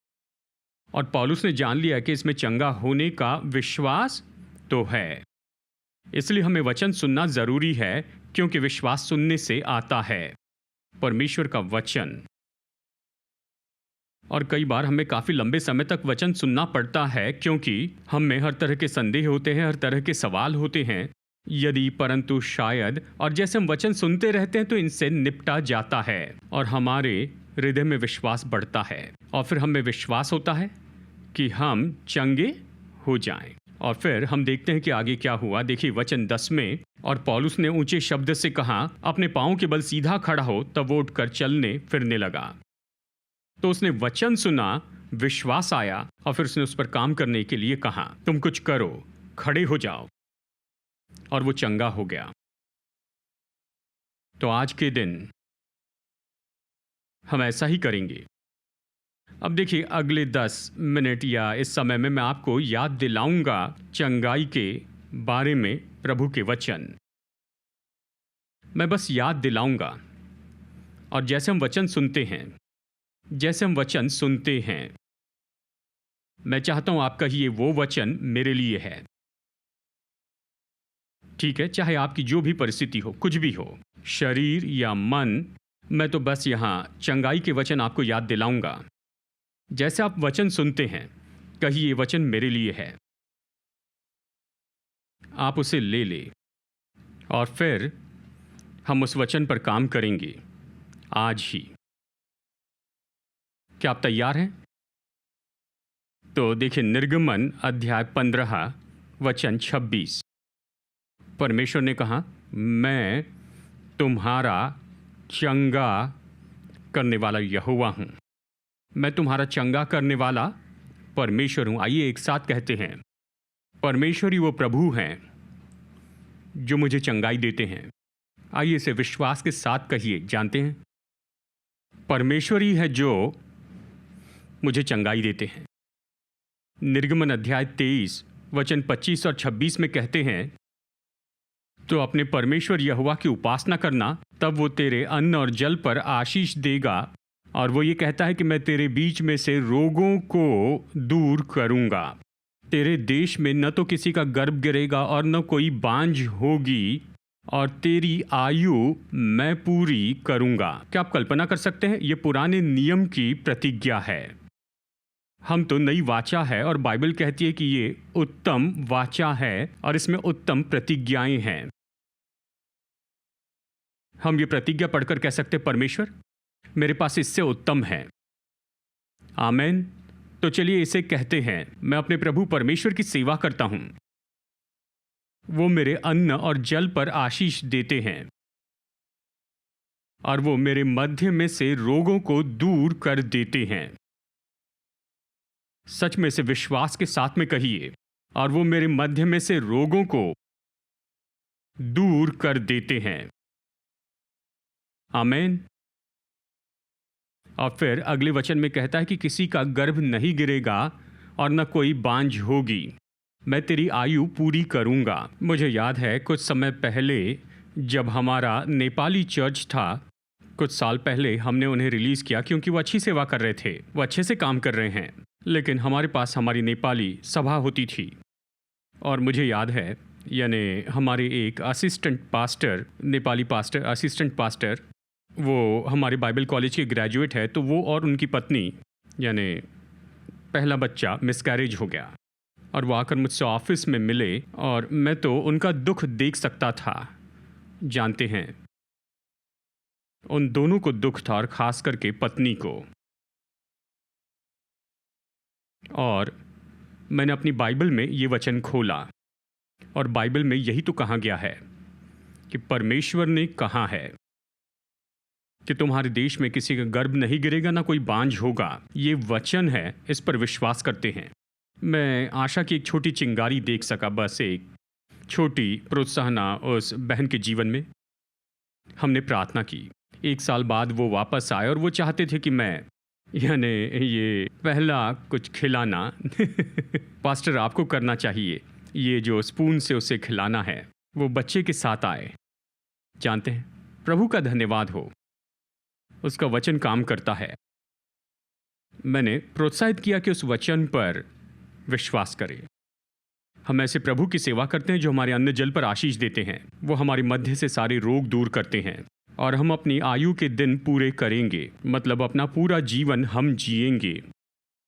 और पौलुस ने जान लिया कि इसमें चंगा होने का विश्वास तो है। इसलिए हमें वचन सुनना जरूरी है, क्योंकि विश्वास सुनने से आता है, परमेश्वर का वचन। और कई बार हमें काफ़ी लंबे समय तक वचन सुनना पड़ता है, क्योंकि हम में हर तरह के संदेह होते हैं, हर तरह के सवाल होते हैं। यदि परंतु शायद, और जैसे हम वचन सुनते रहते हैं तो इनसे निपटा जाता है और हमारे हृदय में विश्वास बढ़ता है, और फिर हमें विश्वास होता है कि हम चंगे हो जाएं। और फिर हम देखते हैं कि आगे क्या हुआ। देखिए वचन 10 में, और पौलुस ने ऊंचे शब्द से कहा, अपने पांवों के बल सीधा खड़ा हो। तब वो उठकर चलने फिरने लगा। तो उसने वचन सुना, विश्वास आया, और फिर उसने उस पर काम करने के लिए कहा, तुम कुछ करो, खड़े हो जाओ, और वो चंगा हो गया। तो आज के दिन हम ऐसा ही करेंगे। अब देखिए अगले 10 मिनट या इस समय में मैं आपको याद दिलाऊंगा चंगाई के बारे में, प्रभु के वचन मैं बस याद दिलाऊंगा। और जैसे हम वचन सुनते हैं, मैं चाहता हूं आप कहिए, वो वचन मेरे लिए है। ठीक है, चाहे आपकी जो भी परिस्थिति हो, कुछ भी हो, शरीर या मन, मैं तो बस यहां चंगाई के वचन आपको याद दिलाऊंगा। जैसे आप वचन सुनते हैं, कहिए ये वचन मेरे लिए है। आप उसे ले ले, और फिर हम उस वचन पर काम करेंगे आज ही। क्या आप तैयार हैं? तो देखिए निर्गमन अध्याय 15 वचन 26, परमेश्वर ने कहा, मैं तुम्हारा चंगा करने वाला यहोवा हूं। मैं तुम्हारा चंगा करने वाला परमेश्वर हूं। आइए एक साथ कहते हैं, परमेश्वर ही वो प्रभु हैं जो मुझे चंगाई देते हैं। आइए इसे विश्वास के साथ कहिए, जानते हैं परमेश्वर ही है जो मुझे चंगाई देते हैं। निर्गमन अध्याय 23 वचन 25 और 26 में कहते हैं, तो अपने परमेश्वर यहोवा की उपासना करना, तब वो तेरे अन्न और जल पर आशीष देगा। और वो ये कहता है कि मैं तेरे बीच में से रोगों को दूर करूंगा। तेरे देश में न तो किसी का गर्भ गिरेगा और न कोई बांझ होगी, और तेरी आयु मैं पूरी करूंगा। क्या आप कल्पना कर सकते हैं? ये पुराने नियम की प्रतिज्ञा है। हम तो नई वाचा है, और बाइबल कहती है कि ये उत्तम वाचा है और इसमें उत्तम प्रतिज्ञाएं हैं। हम ये प्रतिज्ञा पढ़कर कह सकते, परमेश्वर मेरे पास इससे उत्तम है। आमेन। तो चलिए इसे कहते हैं, मैं अपने प्रभु परमेश्वर की सेवा करता हूं। वो मेरे अन्न और जल पर आशीष देते हैं, और वो मेरे मध्य में से रोगों को दूर कर देते हैं। सच में से विश्वास के साथ में कहिए, और वो मेरे मध्य में से रोगों को दूर कर देते हैं। आमेन। और फिर अगले वचन में कहता है कि किसी का गर्भ नहीं गिरेगा और न कोई बांझ होगी, मैं तेरी आयु पूरी करूंगा। मुझे याद है कुछ समय पहले जब हमारा नेपाली चर्च था, कुछ साल पहले हमने उन्हें रिलीज़ किया, क्योंकि वो अच्छी सेवा कर रहे थे, वो अच्छे से काम कर रहे हैं। लेकिन हमारे पास हमारी नेपाली सभा होती थी, और मुझे याद है, यानी हमारे एक assistant pastor, Nepali pastor, assistant pastor, वो हमारे बाइबल कॉलेज के ग्रेजुएट है। तो वो और उनकी पत्नी, यानी पहला बच्चा मिसकैरेज हो गया, और वो आकर मुझसे ऑफिस में मिले, और मैं तो उनका दुख देख सकता था। जानते हैं, उन दोनों को दुख था, और खास करके पत्नी को। और मैंने अपनी बाइबल में ये वचन खोला, और बाइबल में यही तो कहा गया है कि परमेश्वर ने कहा है कि तुम्हारे देश में किसी का गर्भ नहीं गिरेगा, ना कोई बांझ होगा। ये वचन है, इस पर विश्वास करते हैं। मैं आशा की एक छोटी चिंगारी देख सका, बस एक छोटी प्रोत्साहना उस बहन के जीवन में। हमने प्रार्थना की। 1 साल बाद वो वापस आए, और वो चाहते थे कि मैं, यानी ये पहला कुछ खिलाना पास्टर आपको करना चाहिए, ये जो स्पून से उसे खिलाना है। वो बच्चे के साथ आए। जानते हैं, प्रभु का धन्यवाद हो, उसका वचन काम करता है। मैंने प्रोत्साहित किया कि उस वचन पर विश्वास करें। हम ऐसे प्रभु की सेवा करते हैं जो हमारे अन्न जल पर आशीष देते हैं। वो हमारे मध्य से सारे रोग दूर करते हैं और हम अपनी आयु के दिन पूरे करेंगे, मतलब अपना पूरा जीवन हम जिएंगे।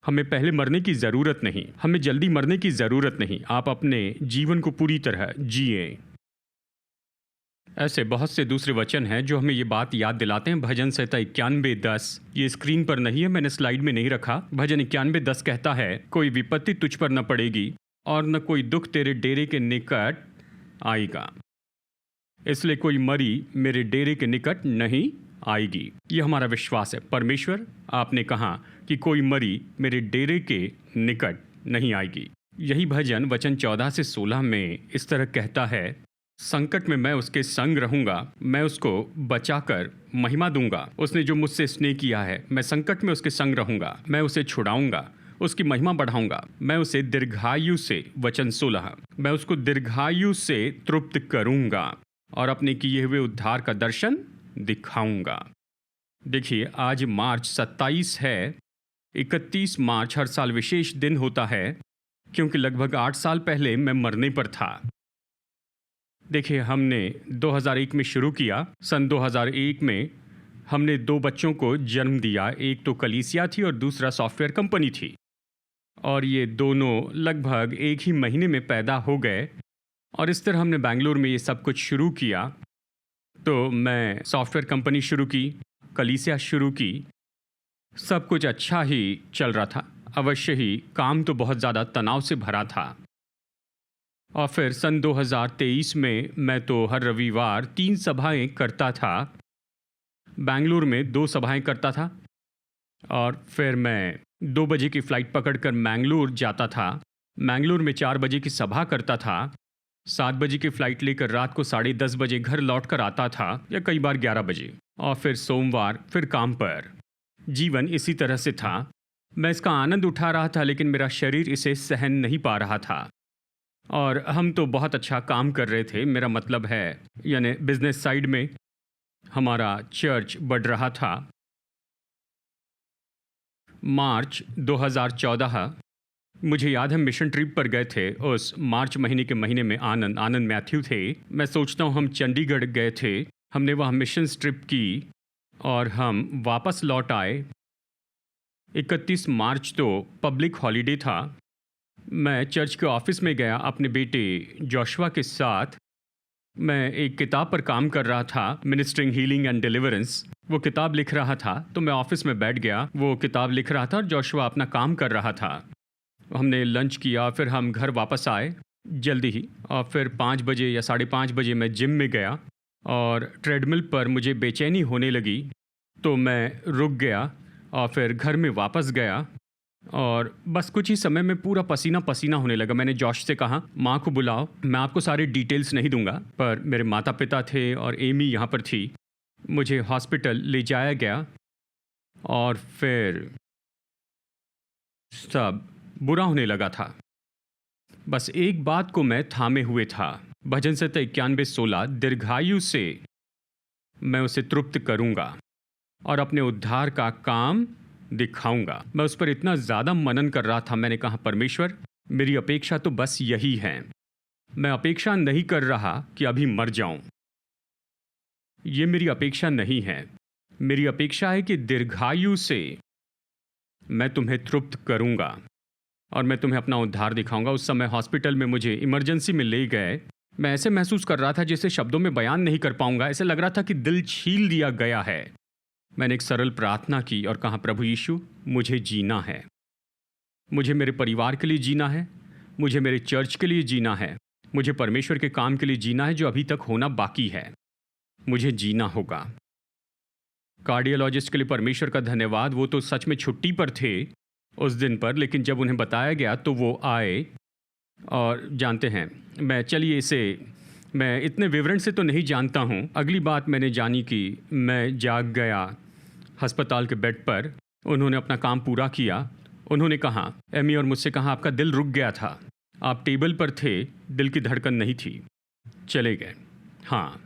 हमें पहले मरने की ज़रूरत नहीं, हमें जल्दी मरने की ज़रूरत नहीं। आप अपने जीवन को पूरी तरह जिए। ऐसे बहुत से दूसरे वचन हैं जो हमें ये बात याद दिलाते हैं। भजन संहिता 91:10, ये स्क्रीन पर नहीं है, मैंने स्लाइड में नहीं रखा। भजन 91:10 कहता है, कोई विपत्ति तुझ पर न पड़ेगी और न कोई दुख तेरे डेरे के निकट आएगा। इसलिए कोई मरी मेरे डेरे के निकट नहीं आएगी। ये हमारा विश्वास है। परमेश्वर, आपने कहा कि कोई मरी मेरे डेरे के निकट नहीं आएगी। यही भजन वचन 14 से 16 में इस तरह कहता है, संकट में मैं उसके संग रहूंगा, मैं उसको बचाकर महिमा दूंगा। उसने जो मुझसे स्नेह किया है, मैं संकट में उसके संग रहूंगा, मैं उसे छुड़ाऊंगा, उसकी महिमा बढ़ाऊंगा, मैं उसे दीर्घायु से, वचन 16, मैं उसको दीर्घायु से तृप्त करूंगा और अपने किए हुए उद्धार का दर्शन दिखाऊंगा। देखिए, आज मार्च 27 है। 31 मार्च हर साल विशेष दिन होता है क्योंकि लगभग 8 साल पहले मैं मरने पर था। देखिए, हमने 2001 में शुरू किया। सन 2001 में हमने 2 बच्चों को जन्म दिया। एक तो कलीसिया थी और दूसरा सॉफ्टवेयर कंपनी थी, और ये दोनों लगभग एक ही महीने में पैदा हो गए। और इस तरह हमने बेंगलुरु में ये सब कुछ शुरू किया। तो मैं सॉफ्टवेयर कंपनी शुरू की, कलीसिया शुरू की, सब कुछ अच्छा ही चल रहा था। अवश्य ही काम तो बहुत ज़्यादा तनाव से भरा था। और फिर सन 2023 में मैं तो हर रविवार 3 सभाएं करता था। बेंगलुरु में 2 सभाएं करता था और फिर मैं 2 बजे की फ़्लाइट पकड़कर मैंगलोर जाता था। मैंगलोर में 4 बजे की सभा करता था। 7 बजे की फ़्लाइट लेकर रात को 10:30 बजे घर लौट कर आता था, या कई बार 11 बजे। और फिर सोमवार फिर काम पर। जीवन इसी तरह से था। मैं इसका आनंद उठा रहा था, लेकिन मेरा शरीर इसे सहन नहीं पा रहा था। और हम तो बहुत अच्छा काम कर रहे थे, मेरा मतलब है यानी बिजनेस साइड में हमारा चर्च बढ़ रहा था। मार्च 2014, मुझे याद है मिशन ट्रिप पर गए थे। उस मार्च महीने के महीने में आनंद मैथ्यू थे। मैं सोचता हूँ हम चंडीगढ़ गए थे। हमने वहाँ मिशन ट्रिप की और हम वापस लौट आए। 31 मार्च तो पब्लिक हॉलीडे था। मैं चर्च के ऑफिस में गया अपने बेटे जोशुआ के साथ। मैं एक किताब पर काम कर रहा था, मिनिस्ट्रिंग हीलिंग एंड डिलीवरेंस। वो किताब लिख रहा था, तो मैं ऑफिस में बैठ गया। वो किताब लिख रहा था और जोशुआ अपना काम कर रहा था। हमने लंच किया, फिर हम घर वापस आए जल्दी ही। और फिर 5 बजे या 5:30 बजे मैं जिम में गया और ट्रेडमिल पर मुझे बेचैनी होने लगी, तो मैं रुक गया और फिर घर में वापस गया। और बस कुछ ही समय में पूरा पसीना पसीना होने लगा। मैंने जॉश से कहा, माँ को बुलाओ। मैं आपको सारे डिटेल्स नहीं दूंगा, पर मेरे माता पिता थे और एमी यहाँ पर थी। मुझे हॉस्पिटल ले जाया गया और फिर सब बुरा होने लगा था। बस एक बात को मैं थामे हुए था। भजन संहिता 91:16, दीर्घायु से मैं उसे तृप्त करूंगा और अपने उद्धार का काम दिखाऊंगा। मैं उस पर इतना ज़्यादा मनन कर रहा था। मैंने कहा, परमेश्वर, मेरी अपेक्षा तो बस यही है। मैं अपेक्षा नहीं कर रहा कि अभी मर जाऊं। ये मेरी अपेक्षा नहीं है। मेरी अपेक्षा है कि दीर्घायु से मैं तुम्हें तृप्त करूंगा और मैं तुम्हें अपना उद्धार दिखाऊंगा। उस समय हॉस्पिटल में मुझे इमरजेंसी में ले गए। मैं ऐसे महसूस कर रहा था जैसे शब्दों में बयान नहीं कर पाऊंगा। ऐसे लग रहा था कि दिल छील दिया गया है। मैंने एक सरल प्रार्थना की और कहा, प्रभु यीशु, मुझे जीना है। मुझे मेरे परिवार के लिए जीना है, मुझे मेरे चर्च के लिए जीना है, मुझे परमेश्वर के काम के लिए जीना है जो अभी तक होना बाकी है। मुझे जीना होगा। कार्डियोलॉजिस्ट के लिए परमेश्वर का धन्यवाद। वो तो सच में छुट्टी पर थे उस दिन पर, लेकिन जब उन्हें बताया गया तो वो आए। और जानते हैं, मैं इतने विवरण से तो नहीं जानता हूँ। अगली बात मैंने जानी कि मैं जाग गया अस्पताल के बेड पर। उन्होंने अपना काम पूरा किया। उन्होंने कहा, एमी, और मुझसे कहा, आपका दिल रुक गया था, आप टेबल पर थे, दिल की धड़कन नहीं थी। चले गए। हाँ,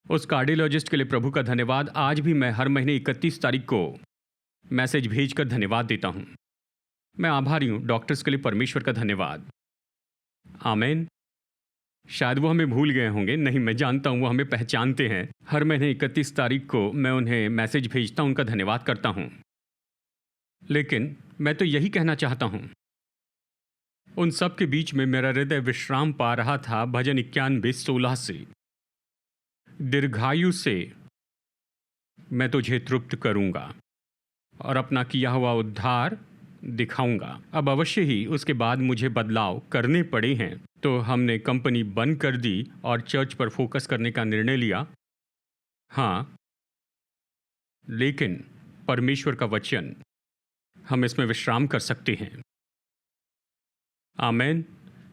उस कार्डियोलॉजिस्ट के लिए प्रभु का धन्यवाद। आज भी मैं हर महीने 31 तारीख को मैसेज भेजकर धन्यवाद देता हूँ। मैं आभारी हूँ डॉक्टर्स के लिए परमेश्वर का धन्यवाद। आमीन। शायद वो हमें भूल गए होंगे, नहीं मैं जानता हूँ वो हमें पहचानते हैं। हर महीने 31 तारीख को मैं उन्हें मैसेज भेजता हूँ, उनका धन्यवाद करता हूँ। लेकिन मैं तो यही कहना चाहता हूँ, उन सब के बीच में मेरा हृदय विश्राम पा रहा था भजन 91:16 से, दीर्घायु से मैं तुझे तृप्त करूँगा और अपना किया हुआ उद्धार दिखाऊंगा। अब अवश्य ही उसके बाद मुझे बदलाव करने पड़े हैं, तो हमने कंपनी बंद कर दी और चर्च पर फोकस करने का निर्णय लिया। हाँ, लेकिन परमेश्वर का वचन, हम इसमें विश्राम कर सकते हैं। आमीन।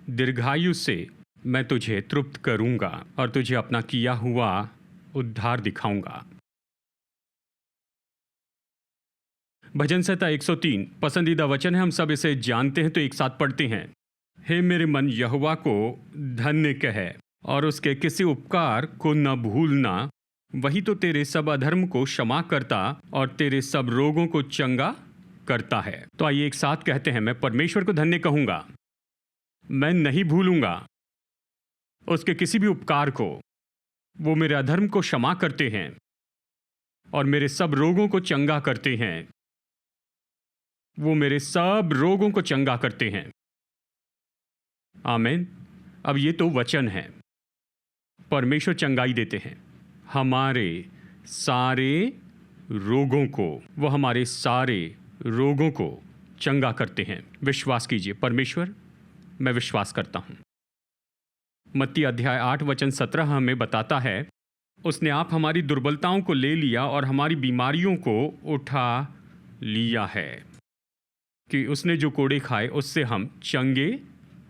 दीर्घायु से मैं तुझे तृप्त करूंगा और तुझे अपना किया हुआ उद्धार दिखाऊंगा। भजन संहिता 103 पसंदीदा वचन है, हम सब इसे जानते हैं, तो एक साथ पढ़ते हैं। हे मेरे मन यहोवा को धन्य कहे और उसके किसी उपकार को न भूलना, वही तो तेरे सब अधर्म को क्षमा करता और तेरे सब रोगों को चंगा करता है। तो आइए एक साथ कहते हैं, मैं परमेश्वर को धन्य कहूंगा, मैं नहीं भूलूंगा उसके किसी भी उपकार को। वो मेरे अधर्म को क्षमा करते हैं और मेरे सब रोगों को चंगा करते हैं। वो मेरे सब रोगों को चंगा करते हैं। आमीन। अब ये तो वचन है। परमेश्वर चंगाई देते हैं हमारे सारे रोगों को, वो हमारे सारे रोगों को चंगा करते हैं। विश्वास कीजिए, परमेश्वर, मैं विश्वास करता हूं। मत्ती अध्याय 8 वचन 17 हमें बताता है, उसने आप हमारी दुर्बलताओं को ले लिया और हमारी बीमारियों को उठा लिया है, कि उसने जो कोड़े खाए उससे हम चंगे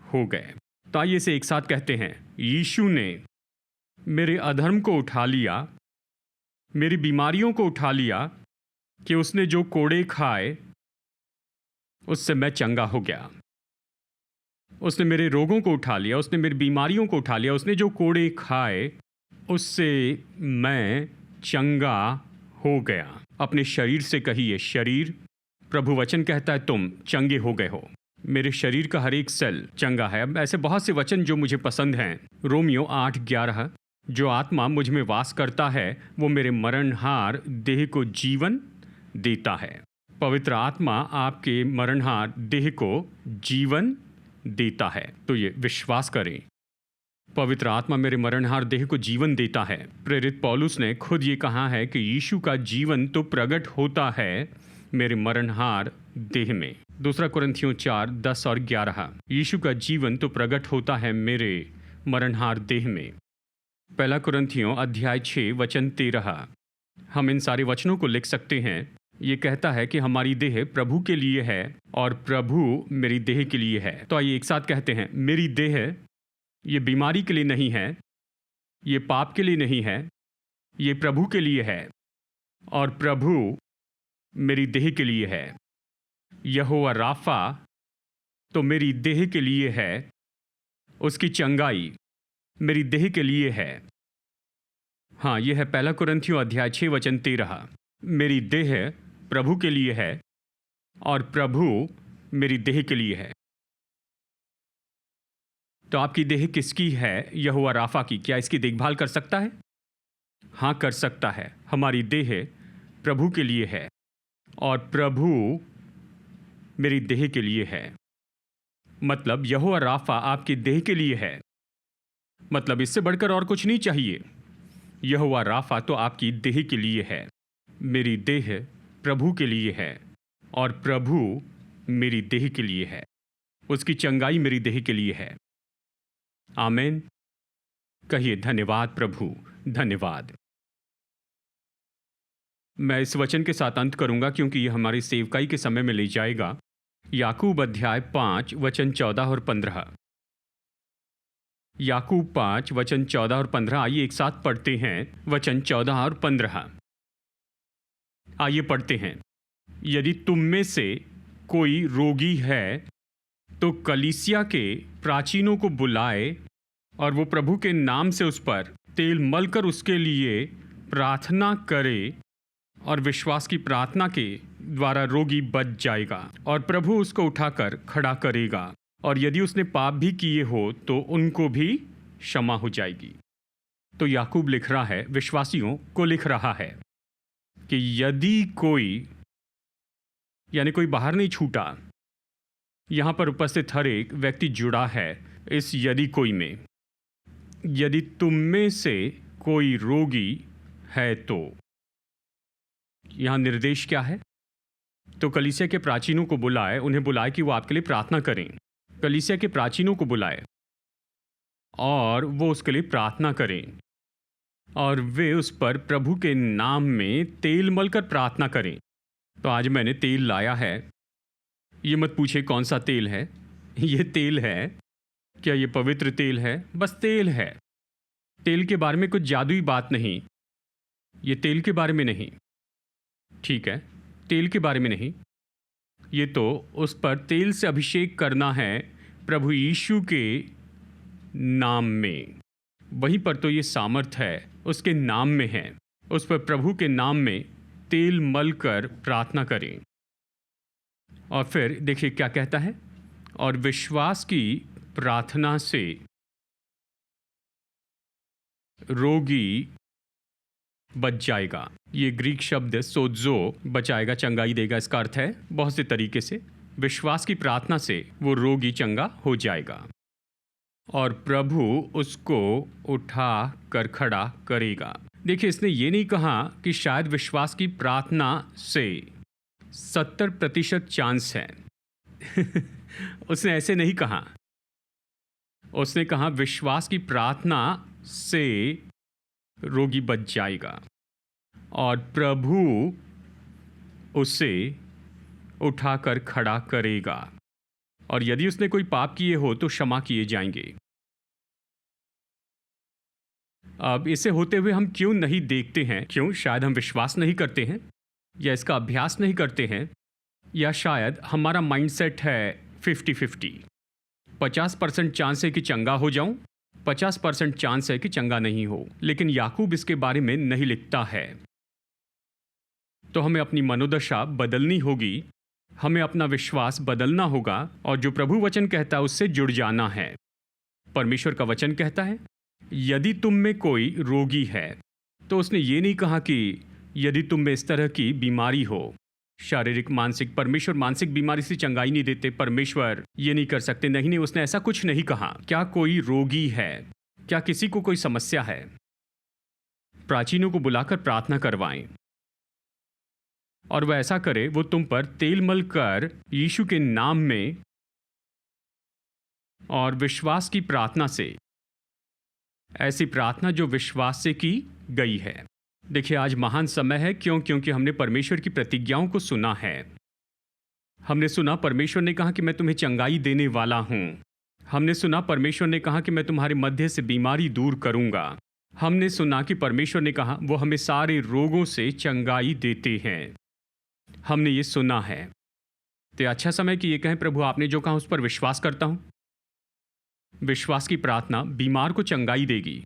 हो गए। तो आइए इसे एक साथ कहते हैं, यीशु ने मेरे अधर्म को उठा लिया, मेरी बीमारियों को उठा लिया, कि उसने जो कोड़े खाए उससे मैं चंगा हो गया। उसने मेरे रोगों को उठा लिया, उसने मेरी बीमारियों को उठा लिया, उसने जो कोड़े खाए उससे मैं चंगा हो गया। अपने शरीर से कहिए, शरीर, प्रभु वचन कहता है तुम चंगे हो गए हो। मेरे शरीर का हर एक सेल चंगा है। अब ऐसे बहुत से वचन जो मुझे पसंद हैं। रोमियो 8:11, जो आत्मा मुझ में वास करता है वो मेरे मरणहार देह को जीवन देता है। पवित्र आत्मा आपके मरणहार देह को जीवन देता है। तो ये विश्वास करें, पवित्र आत्मा मेरे मरणहार देह को जीवन देता है। प्रेरित पौलुस ने खुद ये कहा है कि यीशु का जीवन तो प्रकट होता है मेरे मरणहार देह में। 2 कुरिन्थियों 4:10 और 11, यीशु का जीवन तो प्रकट होता है मेरे मरणहार देह में। 1 कुरिन्थियों अध्याय 6 वचन 13, हम इन सारे वचनों को लिख सकते हैं। ये कहता है कि हमारी देह प्रभु के लिए है और प्रभु मेरी देह के लिए है। तो आइए एक साथ कहते हैं, मेरी देह ये बीमारी के लिए नहीं है, ये पाप के लिए नहीं है, ये प्रभु के लिए है और प्रभु मेरी देह के लिए है। यहोवा राफा तो मेरी देह के लिए है, उसकी चंगाई मेरी देह के लिए है। हाँ, यह है 1 कुरिन्थियों अध्याय 6 वचन 13, मेरी देह प्रभु के लिए है और प्रभु मेरी देह के लिए है। तो आपकी देह किसकी है? यहोवा राफा की। क्या इसकी देखभाल कर सकता है? हाँ, कर सकता है। हमारी देह प्रभु के लिए है और प्रभु मेरी देह के लिए है। मतलब यहोवा राफा आपकी देह के लिए है, मतलब इससे बढ़कर और कुछ नहीं चाहिए। यहोवा राफा तो आपकी देह के लिए है। मेरी देह प्रभु के लिए है और प्रभु मेरी देह के लिए है। उसकी चंगाई मेरी देह के लिए है। आमीन। कहिए, धन्यवाद प्रभु, धन्यवाद। मैं इस वचन के साथ अंत करूंगा क्योंकि यह हमारी सेवकाई के समय में ले जाएगा। याकूब अध्याय 5 वचन 14 और 15। याकूब 5 वचन 14 और 15। आइए एक साथ पढ़ते हैं वचन 14 और 15। आइए पढ़ते हैं। यदि तुम में से कोई रोगी है तो कलीसिया के प्राचीनों को बुलाए और वो प्रभु के नाम से उस पर तेल मलकर उसके लिए प्रार्थना करे और विश्वास की प्रार्थना के द्वारा रोगी बच जाएगा और प्रभु उसको उठाकर खड़ा करेगा, और यदि उसने पाप भी किए हो तो उनको भी क्षमा हो जाएगी। तो याकूब लिख रहा है, विश्वासियों को लिख रहा है कि यदि कोई, यानी कोई बाहर नहीं छूटा, यहां पर उपस्थित हर एक व्यक्ति जुड़ा है इस यदि कोई में। यदि तुम में से कोई रोगी है तो यहां निर्देश क्या है? तो कलीसिया के प्राचीनों को बुलाए, उन्हें बुलाए कि वो आपके लिए प्रार्थना करें। कलीसिया के प्राचीनों को बुलाए और वो उसके लिए प्रार्थना करें, और वे उस पर प्रभु के नाम में तेल मलकर प्रार्थना करें। तो आज मैंने तेल लाया है। ये मत पूछे कौन सा तेल है। ये तेल है। क्या ये पवित्र तेल है? बस तेल है। तेल के बारे में कुछ जादुई बात नहीं। ये तेल के बारे में नहीं, ठीक है, तेल के बारे में नहीं। ये तो उस पर तेल से अभिषेक करना है प्रभु यीशु के नाम में। वहीं पर तो ये सामर्थ है, उसके नाम में है। उस पर प्रभु के नाम में तेल मलकर प्रार्थना करें। और फिर देखिए क्या कहता है, और विश्वास की प्रार्थना से रोगी बच जाएगा। ये ग्रीक शब्द सोdzo, बचाएगा, चंगाई देगा, इसका अर्थ है बहुत से तरीके से। विश्वास की प्रार्थना से वो रोगी चंगा हो जाएगा और प्रभु उसको उठा कर खड़ा करेगा। देखिए, इसने ये नहीं कहा कि शायद विश्वास की प्रार्थना से 70% चांस है। उसने ऐसे नहीं कहा। उसने कहा विश्वास की प्रार्थना से रोगी बच जाएगा और प्रभु उसे उठाकर खड़ा करेगा, और यदि उसने कोई पाप किए हो तो क्षमा किए जाएंगे। अब इसे होते हुए हम क्यों नहीं देखते हैं? क्यों? शायद हम विश्वास नहीं करते हैं, या इसका अभ्यास नहीं करते हैं, या शायद हमारा माइंडसेट है 50-50। 50% चांस है कि चंगा हो जाऊं, 50% चांस है कि चंगा नहीं हो। लेकिन याकूब इसके बारे में नहीं लिखता है। तो हमें अपनी मनोदशा बदलनी होगी, हमें अपना विश्वास बदलना होगा, और जो प्रभु वचन कहता है उससे जुड़ जाना है। परमेश्वर का वचन कहता है यदि तुम में कोई रोगी है, तो उसने ये नहीं कहा कि यदि तुम में इस तरह की बीमारी हो, शारीरिक, मानसिक। परमेश्वर मानसिक बीमारी से चंगाई नहीं देते, परमेश्वर ये नहीं कर सकते। नहीं नहीं, उसने ऐसा कुछ नहीं कहा। क्या कोई रोगी है? क्या किसी को कोई समस्या है? प्राचीनों को बुलाकर प्रार्थना करवाएं, और वह ऐसा करे, वो तुम पर तेल मल कर यीशु के नाम में और विश्वास की प्रार्थना से, ऐसी प्रार्थना जो विश्वास से की गई है। देखिए, आज महान समय है। क्यों? क्योंकि हमने परमेश्वर की प्रतिज्ञाओं को सुना है। हमने सुना परमेश्वर ने कहा कि मैं तुम्हें चंगाई देने वाला हूं। हमने सुना परमेश्वर ने कहा कि मैं तुम्हारे मध्य से बीमारी दूर करूंगा। हमने सुना कि परमेश्वर ने कहा वो हमें सारे रोगों से चंगाई देते हैं। हमने ये सुना है। तो अच्छा समय कि ये कहें, प्रभु आपने जो कहा उस पर विश्वास करता हूं। विश्वास की प्रार्थना बीमार को चंगाई देगी,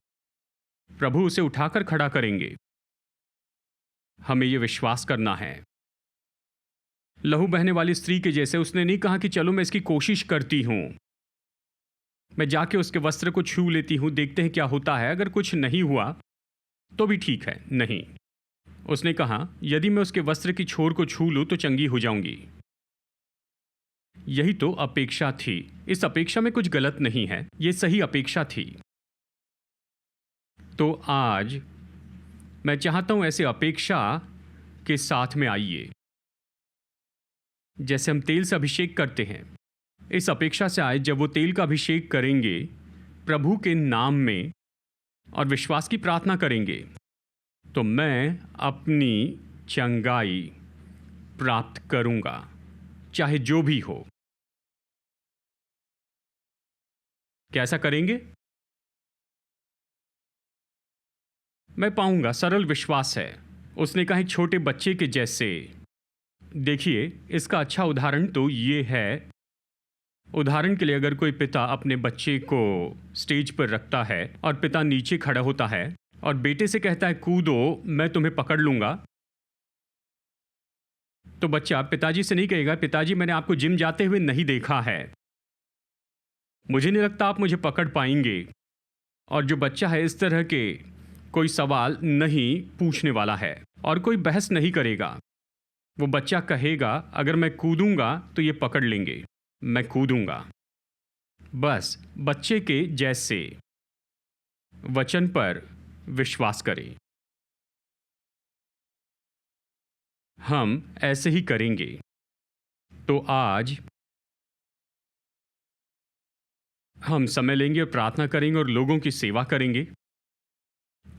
प्रभु उसे उठाकर खड़ा करेंगे। हमें यह विश्वास करना है। लहू बहने वाली स्त्री के जैसे उसने नहीं कहा कि चलो मैं इसकी कोशिश करती हूं, मैं जाके उसके वस्त्र को छू लेती हूं, देखते हैं क्या होता है, अगर कुछ नहीं हुआ तो भी ठीक है। नहीं, उसने कहा यदि मैं उसके वस्त्र की छोर को छू लूं तो चंगी हो जाऊंगी। यही तो अपेक्षा थी। इस अपेक्षा में कुछ गलत नहीं है, यह सही अपेक्षा थी। तो आज मैं चाहता हूं ऐसे अपेक्षा के साथ में आइए। जैसे हम तेल से अभिषेक करते हैं, इस अपेक्षा से आए जब वो तेल का अभिषेक करेंगे प्रभु के नाम में और विश्वास की प्रार्थना करेंगे, तो मैं अपनी चंगाई प्राप्त करूंगा, चाहे जो भी हो। कैसा करेंगे? मैं पाऊंगा, सरल विश्वास है। उसने कहा एक छोटे बच्चे के जैसे। देखिए, इसका अच्छा उदाहरण तो ये है, उदाहरण के लिए अगर कोई पिता अपने बच्चे को स्टेज पर रखता है और पिता नीचे खड़ा होता है और बेटे से कहता है कूदो, मैं तुम्हें पकड़ लूंगा, तो बच्चा पिताजी से नहीं कहेगा, पिताजी मैंने आपको जिम जाते हुए नहीं देखा है, मुझे नहीं लगता आप मुझे पकड़ पाएंगे। और जो बच्चा है इस तरह के कोई सवाल नहीं पूछने वाला है और कोई बहस नहीं करेगा। वो बच्चा कहेगा अगर मैं कूदूंगा तो ये पकड़ लेंगे, मैं कूदूंगा। बस बच्चे के जैसे वचन पर विश्वास करें। हम ऐसे ही करेंगे। तो आज हम समय लेंगे और प्रार्थना करेंगे और लोगों की सेवा करेंगे।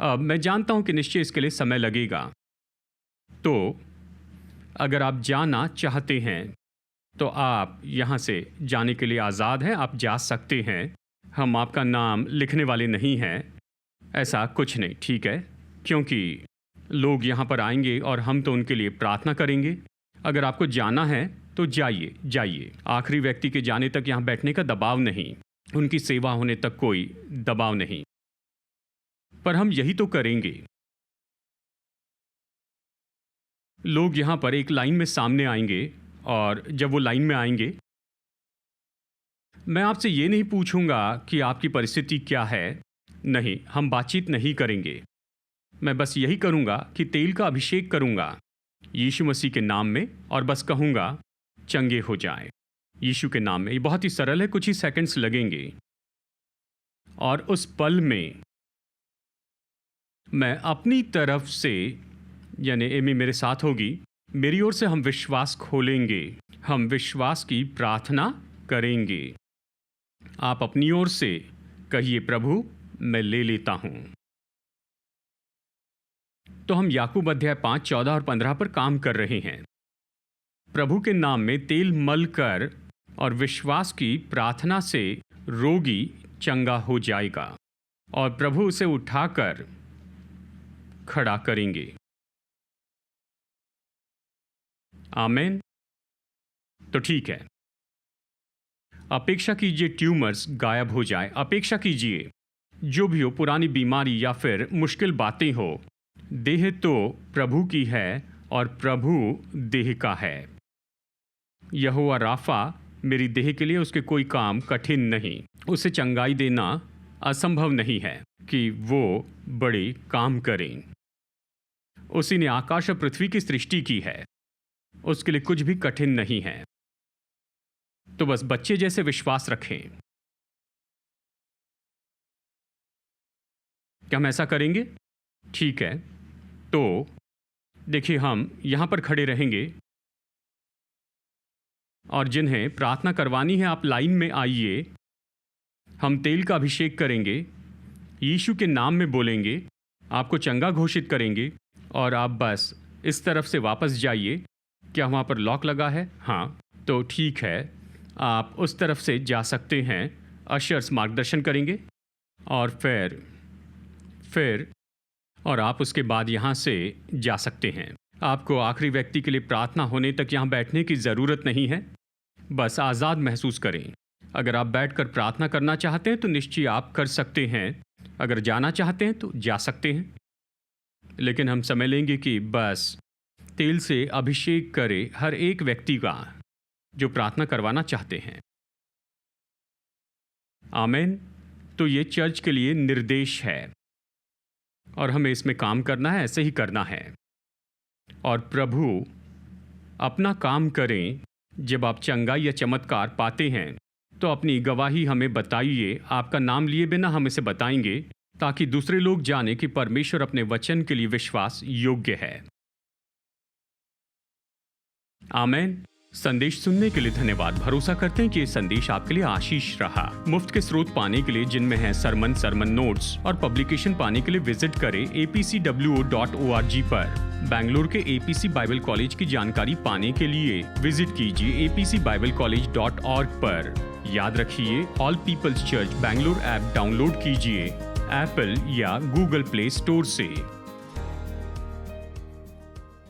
अब मैं जानता हूं कि निश्चय इसके लिए समय लगेगा, तो अगर आप जाना चाहते हैं तो आप यहां से जाने के लिए आज़ाद हैं, आप जा सकते हैं। हम आपका नाम लिखने वाले नहीं हैं, ऐसा कुछ नहीं, ठीक है? क्योंकि लोग यहां पर आएंगे और हम तो उनके लिए प्रार्थना करेंगे। अगर आपको जाना है तो जाइए, जाइए। आखिरी व्यक्ति के जाने तक यहां बैठने का दबाव नहीं, उनकी सेवा होने तक कोई दबाव नहीं, पर हम यही तो करेंगे। लोग यहां पर एक लाइन में सामने आएंगे और जब वो लाइन में आएंगे, मैं आपसे ये नहीं पूछूंगा कि आपकी परिस्थिति क्या है, नहीं, हम बातचीत नहीं करेंगे। मैं बस यही करूंगा कि तेल का अभिषेक करूंगा यीशु मसीह के नाम में और बस कहूंगा चंगे हो जाएं यीशु के नाम में। ये बहुत ही सरल है, कुछ ही सेकंड्स लगेंगे और उस पल में मैं अपनी तरफ से, यानी एमी मेरे साथ होगी, मेरी ओर से हम विश्वास खोलेंगे, हम विश्वास की प्रार्थना करेंगे। आप अपनी ओर से कहिए प्रभु मैं ले लेता हूं। तो हम याकूब अध्याय 5, 14 और 15 पर काम कर रहे हैं। प्रभु के नाम में तेल मल कर और विश्वास की प्रार्थना से रोगी चंगा हो जाएगा और प्रभु उसे उठाकर खड़ा करेंगे। आमीन। तो ठीक है, अपेक्षा कीजिए ट्यूमर्स गायब हो जाए, अपेक्षा कीजिए जो भी हो, पुरानी बीमारी या फिर मुश्किल बातें हो। देह तो प्रभु की है और प्रभु देह का है। यहोवा राफा मेरी देह के लिए, उसके कोई काम कठिन नहीं, उसे चंगाई देना असंभव नहीं है कि वो बड़े काम करें। उसी ने आकाश और पृथ्वी की सृष्टि की है, उसके लिए कुछ भी कठिन नहीं है। तो बस बच्चे जैसे विश्वास रखें। क्या हम ऐसा करेंगे? ठीक है, तो देखिए हम यहां पर खड़े रहेंगे और जिन्हें प्रार्थना करवानी है आप लाइन में आइए। हम तेल का अभिषेक करेंगे, यीशु के नाम में बोलेंगे, आपको चंगा घोषित करेंगे और आप बस इस तरफ से वापस जाइए। क्या वहाँ पर लॉक लगा है? हाँ, तो ठीक है, आप उस तरफ से जा सकते हैं। अशर्स मार्गदर्शन करेंगे और फिर और आप उसके बाद यहाँ से जा सकते हैं। आपको आखिरी व्यक्ति के लिए प्रार्थना होने तक यहाँ बैठने की ज़रूरत नहीं है, बस आज़ाद महसूस करें। अगर आप बैठकर प्रार्थना करना चाहते हैं तो निश्चय आप कर सकते हैं, अगर जाना चाहते हैं तो जा सकते हैं। लेकिन हम समय लेंगे कि बस तेल से अभिषेक करे हर एक व्यक्ति का जो प्रार्थना करवाना चाहते हैं। आमीन। तो ये चर्च के लिए निर्देश है और हमें इसमें काम करना है, ऐसे ही करना है। और प्रभु अपना काम करें। जब आप चंगाई या चमत्कार पाते हैं तो अपनी गवाही हमें बताइए, आपका नाम लिए बिना हम इसे बताएंगे ताकि दूसरे लोग जाने कि परमेश्वर अपने वचन के लिए विश्वास योग्य है। आमीन। संदेश सुनने के लिए धन्यवाद। भरोसा करते हैं कि ये संदेश आपके लिए आशीष रहा। मुफ्त के स्रोत पाने के लिए, जिनमें हैं सरमन नोट्स और पब्लिकेशन, पाने के लिए विजिट करें apcwo.org पर। बेंगलुरु के एपीसी बाइबल कॉलेज की जानकारी पाने के लिए विजिट कीजिए apcbiblecollege.org पर। याद रखिए, all peoples church Bengaluru app download कीजिए एप्पल या गूगल प्ले स्टोर से।